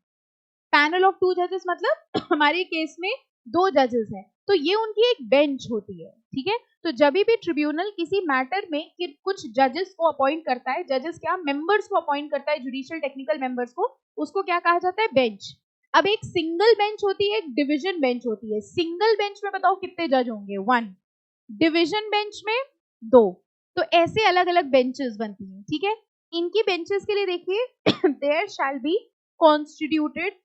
पैनल ऑफ 2 जजेस मतलब हमारे केस में 2 जजेस हैं, तो ये उनकी एक बेंच होती है। ठीक है, तो जब भी ट्रिब्यूनल किसी मैटर में कि कुछ जजेस को अपॉइंट करता है, जजेस क्या? मेंबर्स को अपॉइंट करता है, जुडिशियल टेक्निकल मेंबर्स को, उसको क्या कहा जाता है? बेंच। अब एक सिंगल बेंच होती है, एक डिवीजन बेंच होती है। सिंगल बेंच में बताओ कितने जज होंगे? 1। डिवीजन बेंच में 2। तो ऐसे अलग अलग बेंचेस बनती हैं। ठीक है, इनकी बेंचेस के लिए देखिए there shall be constituted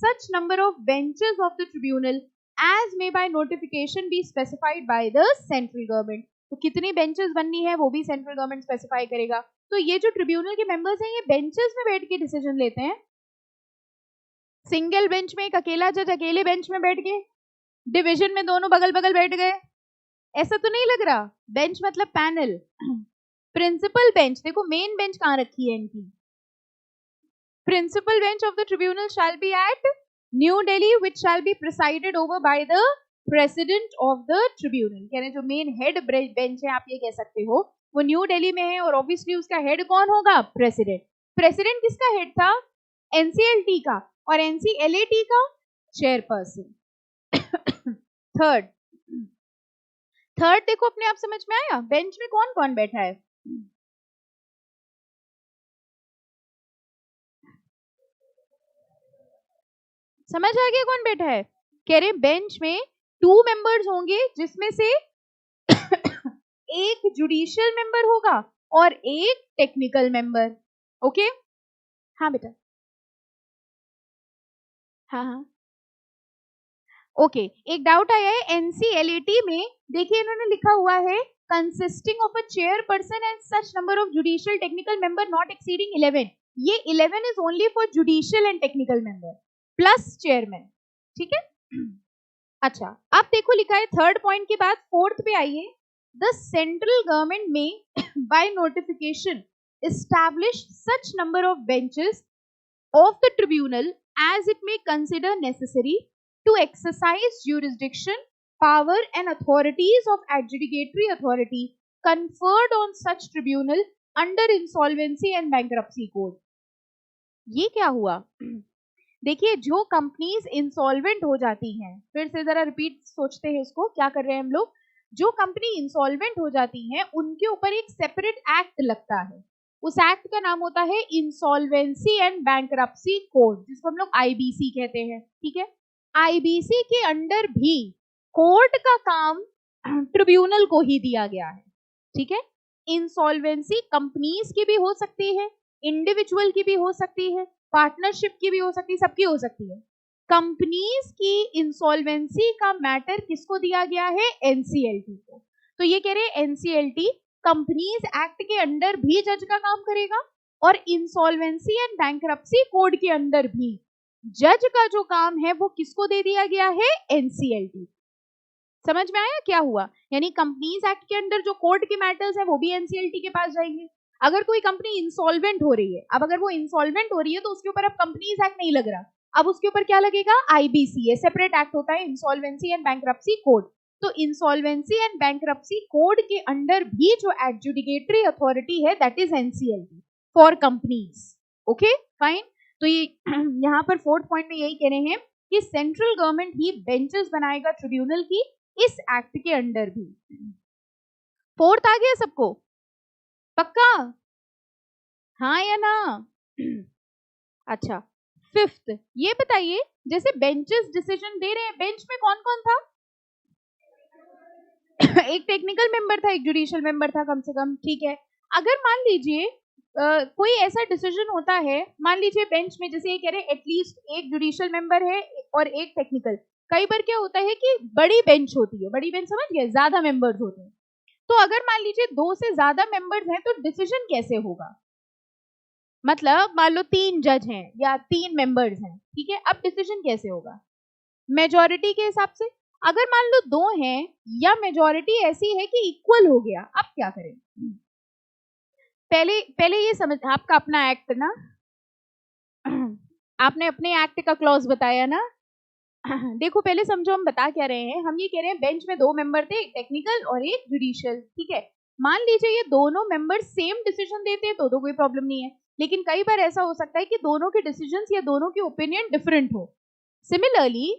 such number of benches of the tribunal as may by notification be specified by the central government। तो कितनी बेंचेस बननी है वो भी सेंट्रल गवर्नमेंट स्पेसिफाई करेगा। तो ये जो ट्रिब्यूनल के मेंबर्स हैं ये बेंचेस में बैठ के डिसीजन लेते हैं। सिंगल बेंच में एक अकेला जज अकेले बेंच में बैठ गए, डिवीजन में दोनों बगल बगल बैठ गए, ऐसा तो नहीं लग रहा। बेंच मतलब पैनल। प्रिंसिपल बेंच, देखो मेन बेंच कहाँ रखी है इनकी। Principal bench of the tribunal shall be at New Delhi, which shall be presided over by the president of the tribunal। यानी जो मेन हेड बेंच है आप ये कह सकते हो वो न्यू दिल्ली में है, और ऑब्वियसली उसका हेड कौन होगा? प्रेसिडेंट। प्रेसिडेंट किसका हेड था? एनसीएलटी का, और एनसीएलएटी का चेयरपर्सन। थर्ड देखो अपने आप समझ में आया? बेंच में कौन कौन बैठा है? समझ आ गया कौन बैठा है? कह रहे बेंच में 2 मेंबर्स होंगे जिसमें से एक जुडिशियल मेंबर होगा और एक टेक्निकल मेंबर। ओके, हाँ बेटा, हाँ ओके। एक डाउट आया है एनसीएलएटी में, देखिए इन्होंने लिखा हुआ है consisting of a chairperson and such number of judicial technical member not exceeding 11. ये 11 is only for judicial and technical member plus chairman. ठीक है? अच्छा, अब देखो लिखा है थर्ड पॉइंट के बाद फोर्थ पे आइए. The central government may by notification establish such number of benches of the tribunal as it may consider necessary to exercise jurisdiction, power and authorities of adjudicatory authority conferred on such tribunal under insolvency and bankruptcy code. ये क्या हुआ? देखिए, जो companies insolvent हो जाती हैं, फिर से जरा रिपीट सोचते हैं इसको, क्या कर रहे हैं हम लोग. जो कंपनी इंसॉल्वेंट हो जाती हैं उनके ऊपर एक सेपरेट एक्ट लगता है. उस एक्ट का नाम होता है इंसॉल्वेंसी एंड बैंक्रप्सी कोड, जिसको हम लोग आईबीसी कहते हैं. ठीक है? आईबीसी के अंडर भी कोर्ट का काम ट्रिब्यूनल को ही दिया गया है. ठीक है? इंसॉल्वेंसी कंपनीज की भी हो सकती है, इंडिविजुअल की भी हो सकती है, पार्टनरशिप की भी हो सकती है, सबकी हो सकती है. कंपनीज की इंसॉल्वेंसी का मैटर किसको दिया गया है? एनसीएलटी को. तो ये कह रहे हैं एनसीएलटी कंपनीज एक्ट के अंडर भी जज का काम करेगा और इंसॉल्वेंसी एंड बैंक्रप्सी कोड के अंदर भी जज का जो काम है वो किसको दे दिया गया है? एनसीएलटी. समझ में आया क्या हुआ? यानी कंपनीज एक्ट के अंदर जो कोर्ट के मैटर्स है वो भी एनसीएलटी के पास जाएंगे. अगर कोई कंपनी इंसॉल्वेंट हो रही है, अब अगर वो इंसॉल्वेंट हो रही है तो उसके ऊपर अब कंपनीज एक्ट नहीं लग रहा, अब उसके ऊपर क्या लगेगा? आईबीसी. ये सेपरेट एक्ट होता है, इंसॉल्वेंसी एंड बैंक्रप्सी कोड. तो इंसॉल्वेंसी एंड बैंक्रप्सी कोड के अंडर भी जो एडजुडिकेटरी अथॉरिटी है that is NCLT for companies. Okay fine. तो ये यहाँ पर फोर्थ पॉइंट में यही कह रहे हैं कि सेंट्रल गवर्नमेंट ही बेंचेस बनाएगा ट्रिब्यूनल की इस एक्ट के अंडर भी. फोर्थ आ गया सबको? पक्का? हाँ या ना? अच्छा, फिफ्थ ये बताइए, जैसे बेंचेस डिसीजन दे रहे हैं, बेंच में कौन कौन था? एक टेक्निकल मेंबर था, एक जुडिशियल मेंबर था कम से कम. ठीक है? अगर मान लीजिए कोई ऐसा डिसीजन होता है, मान लीजिए बेंच में, जैसे ये कह रहे हैं एटलीस्ट एक जुडिशियल मेंबर है और एक टेक्निकल. कई बार क्या होता है कि बड़ी बेंच होती है, बड़ी बेंच समझ गए, ज्यादा मेंबर्स होते हैं. तो अगर मान लीजिए 2 से ज्यादा मेंबर्स हैं तो डिसीजन कैसे होगा? मतलब मान लो 3 जज हैं या 3 मेंबर्स हैं. ठीक है? अब डिसीजन कैसे होगा? मेजॉरिटी के हिसाब से. अगर मान लो 2 हैं या मेजॉरिटी ऐसी है कि इक्वल हो गया, अब क्या करें? पहले ये समझ, आपका अपना एक्ट ना, आपने अपने एक्ट का क्लॉज बताया ना. देखो पहले समझो हम बता क्या रहे हैं. हम ये कह रहे हैं बेंच में 2 मेंबर थे, एक टेक्निकल और एक जुडिशियल. ठीक है? मान लीजिए ये दोनों मेंबर सेम डिसीजन देते हैं तो कोई प्रॉब्लम नहीं है. लेकिन कई बार ऐसा हो सकता है कि दोनों के डिसीजंस या दोनों के ओपिनियन डिफरेंट हो. सिमिलरली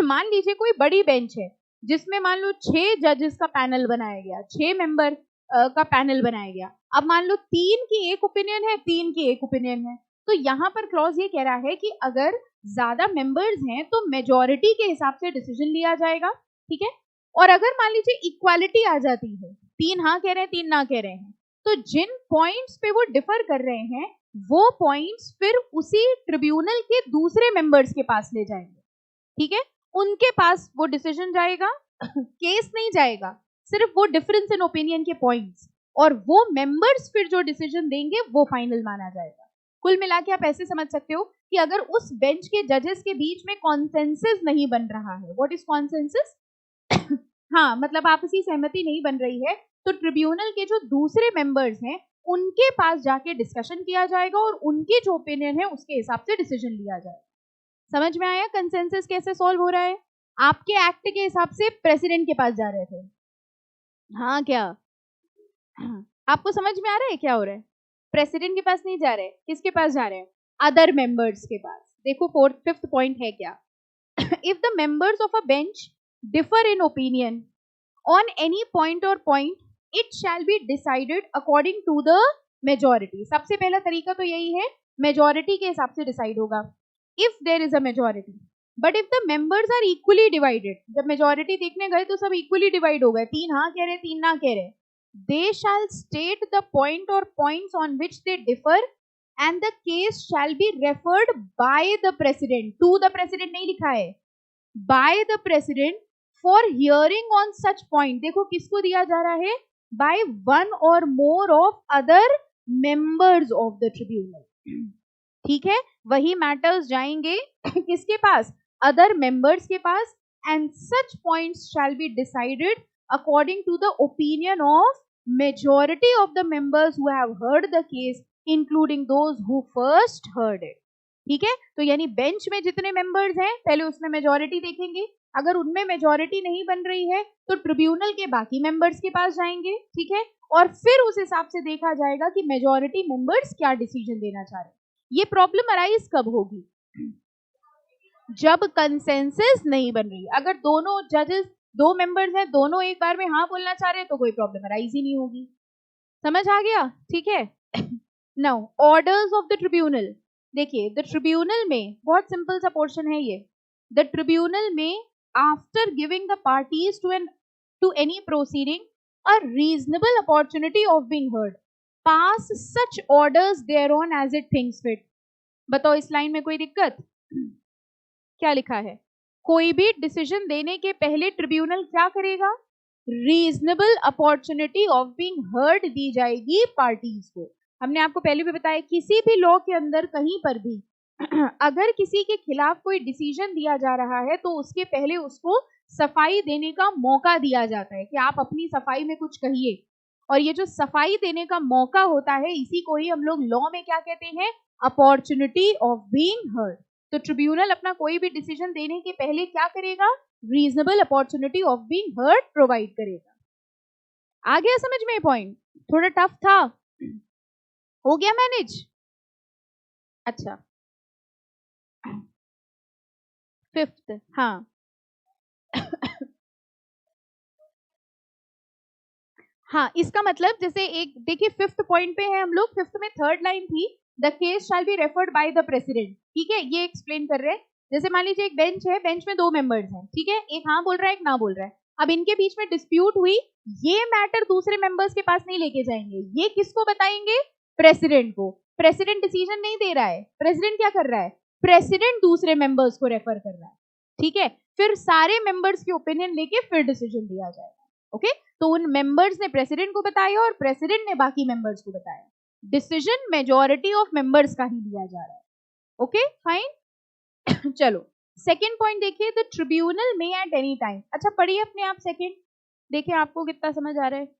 मान लीजिए कोई बड़ी बेंच है जिसमें मान लो 6 जजेस का पैनल बनाया गया, 6 मेंबर का पैनल बनाया गया. अब मान लो 3 की एक ओपिनियन है, 3 की एक ओपिनियन है. तो यहाँ पर क्लॉज ये कह रहा है कि अगर ज्यादा मेंबर्स हैं तो मेजॉरिटी के हिसाब से डिसीजन लिया जाएगा. ठीक है? और अगर मान लीजिए इक्वालिटी आ जाती है, 3 हाँ कह रहे हैं, 3 ना कह रहे हैं, तो जिन पॉइंट्स पे वो डिफर कर रहे हैं वो पॉइंट्स फिर उसी ट्रिब्यूनल के दूसरे मेंबर्स के पास ले जाएंगे. ठीक है? उनके पास वो डिसीजन जाएगा, केस नहीं जाएगा, सिर्फ वो डिफरेंस इन ओपिनियन के पॉइंट्स, और वो मेंबर्स फिर जो डिसीजन देंगे वो फाइनल माना जाएगा. कुल मिला के आप ऐसे समझ सकते हो कि अगर उस बेंच के जजेस के बीच में कॉन्सेंसस नहीं बन रहा है, व्हाट इज कॉन्सेंसस? हाँ, मतलब आपसी सहमति नहीं बन रही है, तो ट्रिब्यूनल के जो दूसरे मेंबर्स हैं उनके पास जाके डिस्कशन किया जाएगा और उनकी जो ओपिनियन है उसके हिसाब से डिसीजन लिया जाएगा. समझ में आया कंसेंसस कैसे सॉल्व हो रहा है? आपके एक्ट के हिसाब से प्रेसिडेंट के पास जा रहे थे. हाँ क्या आपको समझ में आ रहा है क्या हो रहा है? प्रेसिडेंट के पास नहीं जा रहे, किसके पास जा रहे हैं? अदर मेंबर्स के पास. देखो फिफ्थ पॉइंट है क्या? If the members of a bench differ in opinion on any point और point, it shall be decided according to the majority. सबसे पहला तरीका तो यही है, मेजॉरिटी के हिसाब से डिसाइड होगा. If there is a majority, but if the members are equally divided, जब मेजॉरिटी देखने गए तो सब इक्वली डिवाइड हो गए, 3 हाँ कह रहे, 3 ना कह रहे, they shall state the point or points on which they differ and the case shall be referred by the president. to the president नहीं लिखा है, by the president for hearing on such point. देखो किसको दिया जा रहा है? by one or more of other members of the tribunal. ठीक है, वही मैटर्स जाएंगे किसके पास, अदर मेंबर्स के पास, and such points shall be decided according to the opinion of majority of the members who have heard the case, including those who first heard it. ठीक है, तो यानी बेंच में जितने मेंबर्स हैं पहले उसमें मेजॉरिटी देखेंगे, अगर उनमें मेजॉरिटी नहीं बन रही है तो ट्रिब्यूनल के बाकी मेंबर्स के पास जाएंगे, ठीक है, और फिर उस हिसाब से देखा जाएगा कि मेजॉरिटी मेंबर्स क्या डिसीजन देना चाह रहे हैं. ये प्रॉब्लम अराइज कब होगी, जब कंसेंसस नहीं बन रही. अगर दोनों जजेस, दो मेंबर्स हैं, दोनों एक बार में हाँ बोलना चाह रहे हैं तो कोई प्रॉब्लम अराइज ही नहीं होगी. समझ आ गया, ठीक है. Now orders of the tribunal. देखिए द ट्रिब्यूनल में बहुत सिंपल सा पोर्शन है ये. द ट्रिब्यूनल में after giving the parties to any proceeding a reasonable opportunity of being heard, pass such orders thereon as it thinks fit. बताओ इस line में कोई दिक्कत, क्या लिखा है, कोई भी डिसीजन देने के पहले ट्रिब्यूनल क्या करेगा, reasonable opportunity of being heard दी जाएगी पार्टीज को. हमने आपको पहले भी बताया किसी भी लॉ के अंदर कहीं पर भी अगर किसी के खिलाफ कोई डिसीजन दिया जा रहा है तो उसके पहले उसको सफाई देने का मौका दिया जाता है कि आप अपनी सफाई में कुछ कहिए. और ये जो सफाई देने का मौका होता है इसी को ही हम लोग लॉ में क्या कहते हैं, अपॉर्चुनिटी ऑफ बीइंग हर्ड. तो ट्रिब्यूनल अपना कोई भी डिसीजन देने के पहले क्या करेगा, reasonable opportunity of being heard provide करेगा. आ गया समझ में पॉइंट, थोड़ा टफ था, हो गया मैनेज. अच्छा फिफ्थ, हाँ हाँ इसका मतलब जैसे एक देखिए फिफ्थ पॉइंट पे है हम लोग, फिफ्थ में थर्ड लाइन थी, the case shall be referred by the president. ठीक है, ये एक्सप्लेन कर रहे हैं. जैसे मान लीजिए एक बेंच है, बेंच में दो मेंबर्स हैं, ठीक है, एक हाँ बोल रहा है एक ना बोल रहा है. अब इनके बीच में डिस्प्यूट हुई, ये मैटर दूसरे मेंबर्स के पास नहीं लेके जाएंगे, ये किसको बताएंगे, प्रेसिडेंट को. प्रेसिडेंट डिसीजन नहीं दे रहा है, प्रेसिडेंट क्या कर रहा है, प्रेसिडेंट दूसरे मेंबर्स को रेफर कर रहा है. ठीक है, फिर सारे मेंबर्स की ओपिनियन लेके फिर डिसीजन दिया जाएगा. ओके, तो उन मेंबर्स ने प्रेसिडेंट को बताया और प्रेसिडेंट ने बाकी मेंबर्स को बताया. डिसीजन मेजॉरिटी ऑफ मेंबर्स का ही लिया जा रहा है. Okay fine. चलो सेकेंड पॉइंट देखिए, द ट्रिब्यूनल में एट एनी टाइम. अच्छा पढ़िए अपने आप सेकेंड, देखिए आपको कितना समझ आ रहा है.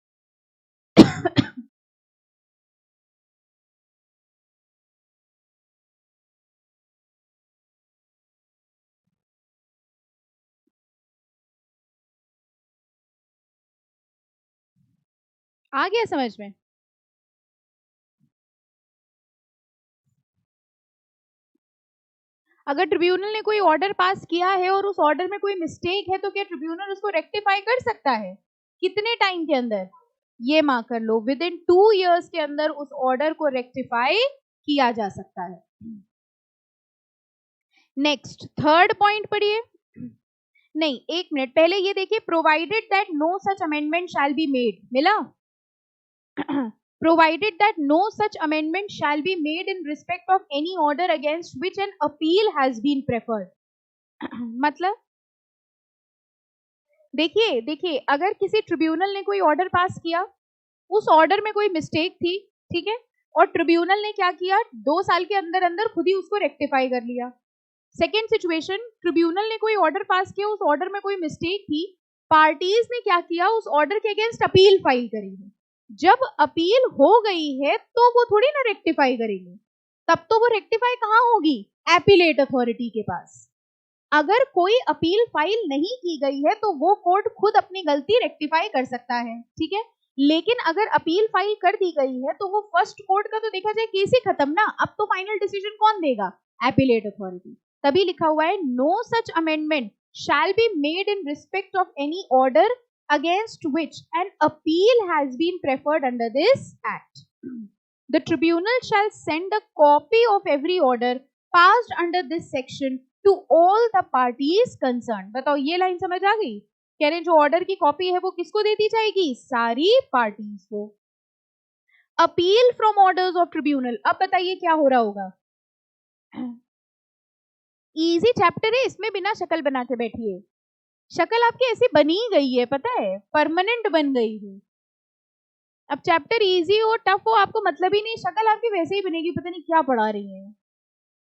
आ गया समझ में. अगर ट्रिब्यूनल ने कोई ऑर्डर पास किया है और उस ऑर्डर में कोई मिस्टेक है तो क्या ट्रिब्यूनल उसको रेक्टिफाई कर सकता है, कितने टाइम के अंदर, ये मार्क कर लो, विद इन 2 years के अंदर उस ऑर्डर को रेक्टिफाई किया जा सकता है. नेक्स्ट थर्ड पॉइंट पढ़िए. नहीं एक मिनट पहले ये देखिए, provided that no such amendment shall be made, मिला. provided that no such amendment shall be made in respect of any order against which an appeal has been preferred. मतलब देखिए देखिए, अगर किसी ट्रिब्यूनल ने कोई ऑर्डर पास किया, उस ऑर्डर में कोई मिस्टेक थी, ठीक है, और ट्रिब्यूनल ने क्या किया, 2 साल के अंदर अंदर खुद ही उसको रेक्टिफाई कर लिया. सेकेंड सिचुएशन, ट्रिब्यूनल ने कोई ऑर्डर पास किया, उस ऑर्डर में कोई मिस्टेक थी, पार्टीज ने क्या किया, उस ऑर्डर के अगेंस्ट अपील फाइल करी है. जब अपील हो गई है तो वो थोड़ी ना रेक्टिफाई करेंगे, तब तो वो रेक्टिफाई कहाँ होगी, एपीलेट अथॉरिटी के पास. अगर कोई अपील फाइल नहीं की गई है तो वो कोर्ट खुद अपनी गलती रेक्टिफाई कर सकता है. ठीक है, लेकिन अगर अपील फाइल कर दी गई है तो वो फर्स्ट कोर्ट का तो देखा जाए केस ही खत्म ना, अब तो फाइनल डिसीजन कौन देगा, एपीलेट अथॉरिटी. तभी लिखा हुआ है no such amendment shall be made in respect of any order against which an appeal has been preferred under this act. The tribunal shall send a copy of every order passed under this section to all the parties concerned. बताओ ये line समझ आ गई, कह रहे हैं जो order की copy है वो किसको दे दी जाएगी, सारी पार्टीज को. Appeal from orders of tribunal, अब बताइए क्या हो रहा होगा. इजी चैप्टर है, इसमें बिना शक्ल बना के बैठिए, शक्ल आपकी ऐसी बनी गई है, पता है, परमानेंट बन गई है. अब चैप्टर इजी हो टफ हो आपको मतलब ही नहीं, शक्ल आपकी वैसे ही बनेगी, पता नहीं क्या पढ़ा रही है।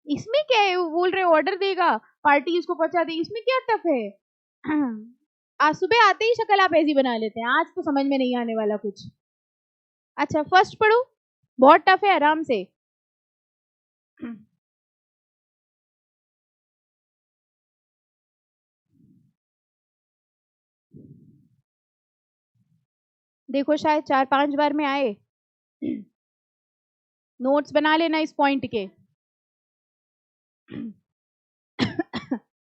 इसमें क्या है, वो बोल रहे ऑर्डर देगा पार्टी इसको पहुंचा देगी, इसमें क्या टफ है। आज सुबह आते ही शक्ल आप ऐसी बना लेते हैं, आज तो समझ में नहीं आने वाला कुछ। अच्छा फर्स्ट पढ़ो, बहुत टफ है, आराम से। देखो शायद 4-5 बार में आए। नोट्स बना लेना इस पॉइंट के।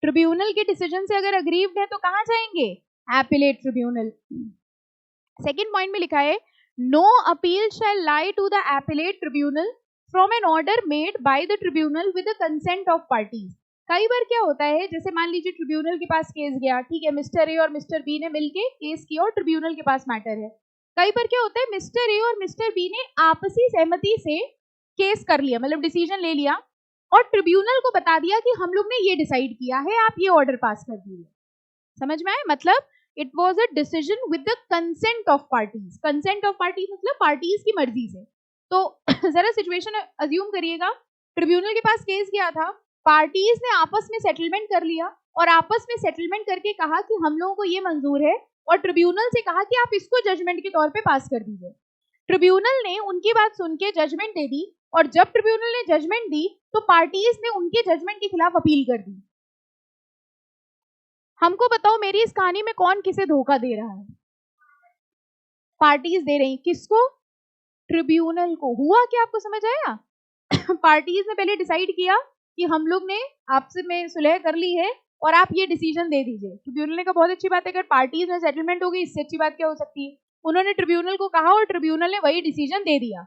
ट्रिब्यूनल के डिसीजन से अगर अग्रीव्ड है तो कहां जाएंगे, एपिलेट ट्रिब्यूनल। सेकंड पॉइंट में लिखा है no appeal shall lie to the appellate tribunal from an order made by the tribunal with the consent of parties. कई बार क्या होता है, जैसे मान लीजिए ट्रिब्यूनल के पास केस गया, ठीक है, मिस्टर ए और मिस्टर बी ने मिलके केस किया और ट्रिब्यूनल के पास मैटर है। कई बार क्या होता है, मिस्टर ए और मिस्टर बी ने आपसी सहमति से केस कर लिया, मतलब डिसीजन ले लिया और ट्रिब्यूनल को बता दिया कि हम लोग ने ये डिसाइड किया है, आप ये ऑर्डर पास कर दीजिए। समझ में आए, मतलब it was a decision with the consent of parties. Consent of parties मतलब पार्टीज की मर्जी से। तो जरा सिचुएशन अज्यूम करिएगा, ट्रिब्यूनल के पास केस गया था, पार्टीज ने आपस में सेटलमेंट कर लिया और आपस में सेटलमेंट करके कहा कि हम लोगों को ये मंजूर है, और ट्रिब्यूनल से कहा कि आप इसको जजमेंट के तौर पे पास कर दीजिए। ट्रिब्यूनल ने उनकी बात सुन के जजमेंट दे दी, और जब ट्रिब्यूनल ने जजमेंट दी तो पार्टीज ने उनके जजमेंट के खिलाफ अपील कर दी। हमको बताओ मेरी इस कहानी में कौन किसे धोखा दे रहा है, पार्टीज दे रही, किसको, ट्रिब्यूनल को। हुआ क्या आपको समझ आया? पार्टीज ने पहले डिसाइड किया कि हम लोग ने आपसे में सुलह कर ली है और आप ये डिसीजन दे दीजिए। ट्रिब्यूनल ने कहा बहुत अच्छी बात है, अगर पार्टीज में सेटलमेंट हो गई इससे अच्छी बात क्या हो सकती है। उन्होंने ट्रिब्यूनल को कहा और ट्रिब्यूनल ने वही डिसीजन दे दिया।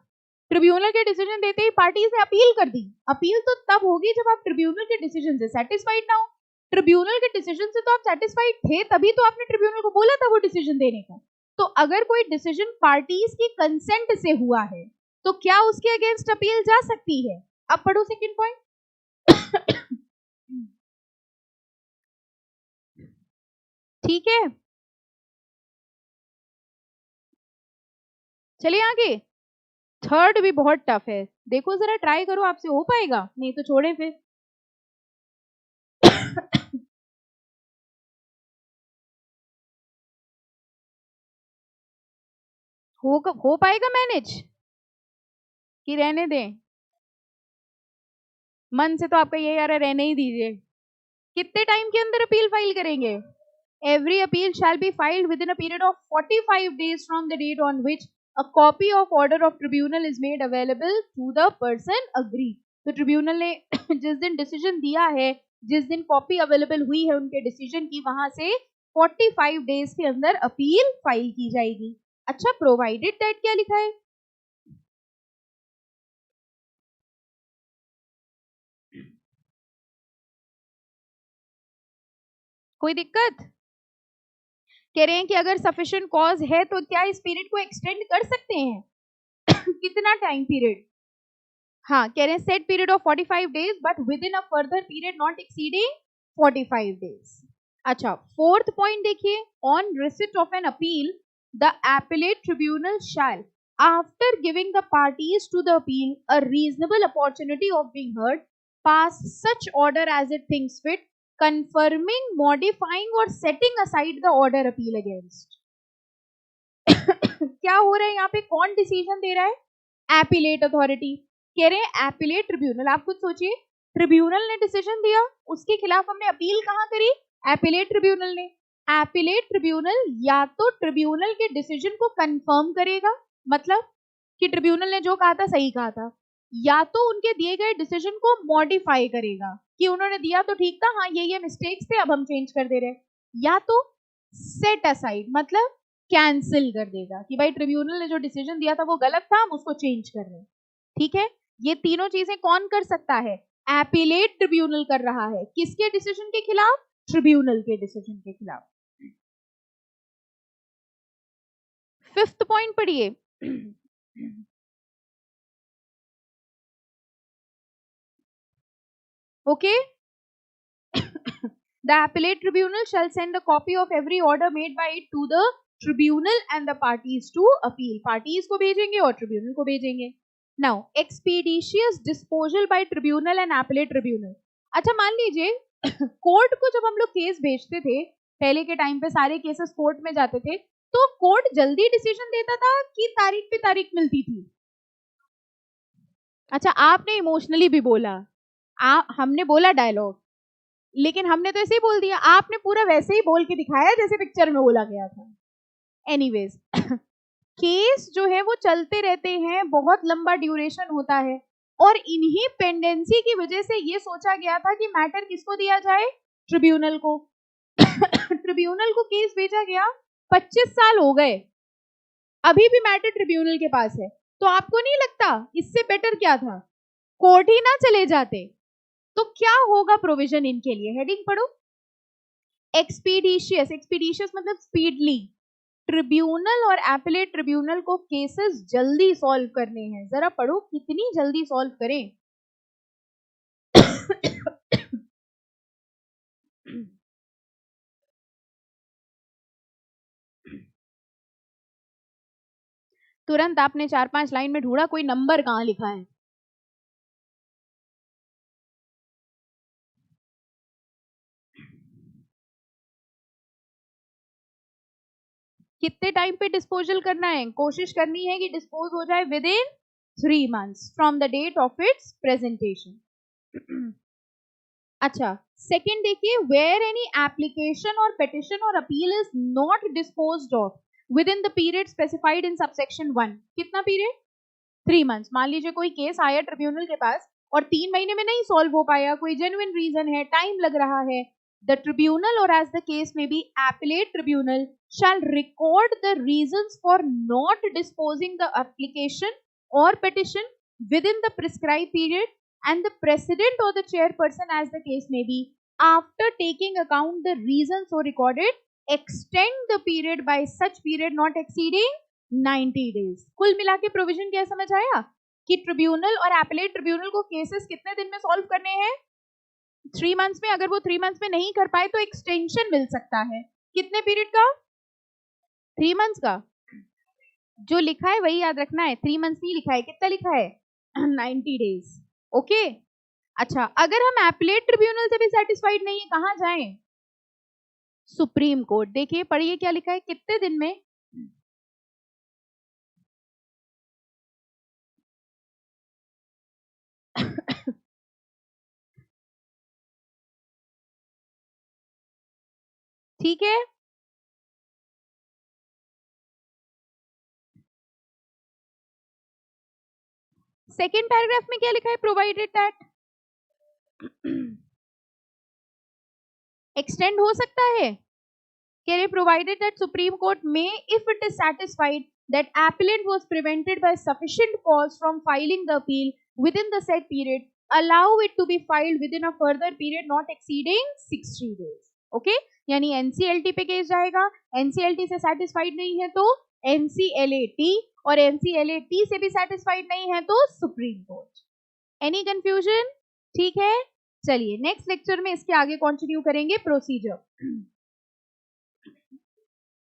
ट्रिब्यूनल के डिसीजन देते ही पार्टीज ने अपील कर दी। अपील तो तब होगी जब आप ट्रिब्यूनल के डिसीजन से सेटिस्फाइड ना हो। ट्रिब्यूनल के डिसीजन से तो आप सेटिस्फाइड थे, तभी तो आपने ट्रिब्यूनल को बोला था वो डिसीजन देने का। तो अगर कोई डिसीजन पार्टीज की कंसेंट से हुआ है तो क्या उसके अगेंस्ट अपील जा सकती है। अब पढ़ो सेकंड पॉइंट। ठीक है, चलिए आगे। थर्ड भी बहुत टफ है, देखो जरा ट्राई करो, आपसे हो पाएगा, नहीं तो छोड़े फिर। हो पाएगा मैनेज कि रहने दें? मन से तो आपका ये यार रहने ही दीजिए। कितने टाइम के अंदर अपील फाइल करेंगे? Every appeal shall be filed within a period of 45 days from the date on which a copy of order of tribunal is made available to the person agree. तो tribunal ने जिस दिन decision दिया है, जिस दिन copy available हुई है उनके डिसीजन की, वहां से 45 days के अंदर अपील फाइल की जाएगी। अच्छा, प्रोवाइडेड दैट क्या लिखा है? कोई दिक्कत? कह रहे हैं कि अगर सफिशिएंट कॉज है तो क्या इस पीरियड को एक्सटेंड कर सकते हैं? कितना टाइम पीरियड? हाँ, कह रहे हैं set period of 45 days but within a further period not exceeding 45 days। अच्छा, फोर्थ पॉइंट देखिए, on receipt of an appeal the appellate tribunal shall after giving the parties to the appeal a reasonable opportunity of being heard pass such order as it thinks fit confirming, modifying और setting aside the order appeal against। क्या हो रहा है यहाँ पे, कौन decision दे रहा है? Appellate authority. कह रहे हैं एपिलेट ट्रिब्यूनल, आप खुद सोचिए, ट्रिब्यूनल ने डिसीजन दिया, उसके खिलाफ हमने अपील कहाँ करी? एपिलेट ट्रिब्यूनल ने। एपिलेट ट्रिब्यूनल या तो ट्रिब्यूनल के डिसीजन को कंफर्म करेगा, मतलब कि ट्रिब्यूनल ने जो कहा था सही कहा था, या तो उनके दिए गए डिसीजन को मॉडिफाई करेगा कि उन्होंने दिया तो ठीक था, हाँ ये मिस्टेक्स थे, अब हम चेंज कर दे रहे हैं, या तो सेट असाइड मतलब कैंसिल कर देगा कि भाई ट्रिब्यूनल ने जो डिसीजन दिया था वो गलत था, हम उसको चेंज कर रहे हैं। ठीक है, ये तीनों चीजें कौन कर सकता है? एपिलेट ट्रिब्यूनल कर रहा है। किसके डिसीजन के खिलाफ? ट्रिब्यूनल के डिसीजन के खिलाफ। फिफ्थ पॉइंट पढ़िए। Okay, the appellate tribunal shall send a copy of every order made by it to the tribunal and the parties to appeal, parties को भेजेंगे और ट्रिब्यूनल को भेजेंगे. Now expeditious disposal by tribunal and appellate tribunal. अच्छा मान लीजिए court को जब हम लोग केस भेजते थे पहले के टाइम पे, सारे केसेस कोर्ट में जाते थे, तो कोर्ट जल्दी डिसीजन देता था कि तारीख पे तारीख मिलती थी. अच्छा आपने इमोशनली भी बोला, हमने बोला डायलॉग, लेकिन हमने तो ऐसे ही बोल दिया, आपने पूरा वैसे ही बोल के दिखाया जैसे पिक्चर में बोला गया था. एनीवेज केस जो है वो चलते रहते हैं, बहुत लंबा ड्यूरेशन होता है, और इन्हीं पेंडेंसी की वजह से ये सोचा गया था कि मैटर किसको दिया जाए, ट्रिब्यूनल को. ट्रिब्यूनल को केस भेजा गया, 25 साल हो गए, अभी भी मैटर ट्रिब्यूनल के पास है. तो आपको नहीं लगता इससे बेटर क्या था, कोर्ट ही ना चले जाते? तो क्या होगा प्रोविजन इनके लिए, हेडिंग पढ़ो. एक्सपीडिशियस, एक्सपीडिशियस मतलब स्पीडली. ट्रिब्यूनल और एपेलेट ट्रिब्यूनल को केसेस जल्दी सॉल्व करने हैं. जरा पढ़ो कितनी जल्दी सॉल्व करें. तुरंत आपने 4-5 लाइन में ढूंढा, कोई नंबर कहां लिखा है? कितने टाइम पे डिस्पोजल करना है? कोशिश करनी है कि डिस्पोज हो जाए within 3 months from the date of its presentation. अच्छा सेकेंड देखिए, वेयर एनी एप्लीकेशन और पेटिशन और appeal is not disposed of within the period specified in subsection 1. कितना पीरियड? 3 months. मान लीजिए कोई केस आया ट्रिब्यूनल के पास और 3 महीने में नहीं सॉल्व हो पाया, कोई जेन्युइन रीजन है, टाइम लग रहा है, the tribunal or as the case may be appellate tribunal shall record the reasons for not disposing the application or petition within the prescribed period, and the president or the chairperson as the case may be, after taking account the reasons so recorded, extend the period by such period not exceeding 90 days. कुल मिला के provision क्या समझ आया कि tribunal और appellate tribunal को cases कितने दिन में सॉल्व करने हैं? 3 months में. अगर वो 3 months में नहीं कर पाए तो एक्सटेंशन मिल सकता है. कितने पीरियड का? 3 months का. जो लिखा है वही याद रखना है, 3 months नहीं लिखा है. कितना लिखा है? 90 days. ओके. अच्छा अगर हम एपेलेट ट्रिब्यूनल से भी सेटिस्फाइड नहीं है, कहां जाएं? Supreme court. देखिए पढ़िए क्या लिखा है, कितने दिन में? ठीक है. सेकेंड पैराग्राफ में क्या लिखा है? प्रोवाइडेड दैट एक्सटेंड हो सकता है. कह रहे प्रोवाइडेड दैट सुप्रीम कोर्ट में, if it is satisfied that appellant was prevented by sufficient cause from filing the appeal within the said period, allow it to be filed within a further period not exceeding 60 days. Okay? यानी NCLT पे case जाएगा, NCLT से satisfied नहीं है तो NCLAT, और NCLAT से भी सेटिस्फाइड नहीं है तो सुप्रीम कोर्ट. Any confusion? ठीक है. चलिए नेक्स्ट लेक्चर में इसके आगे कंटिन्यू करेंगे प्रोसीजर.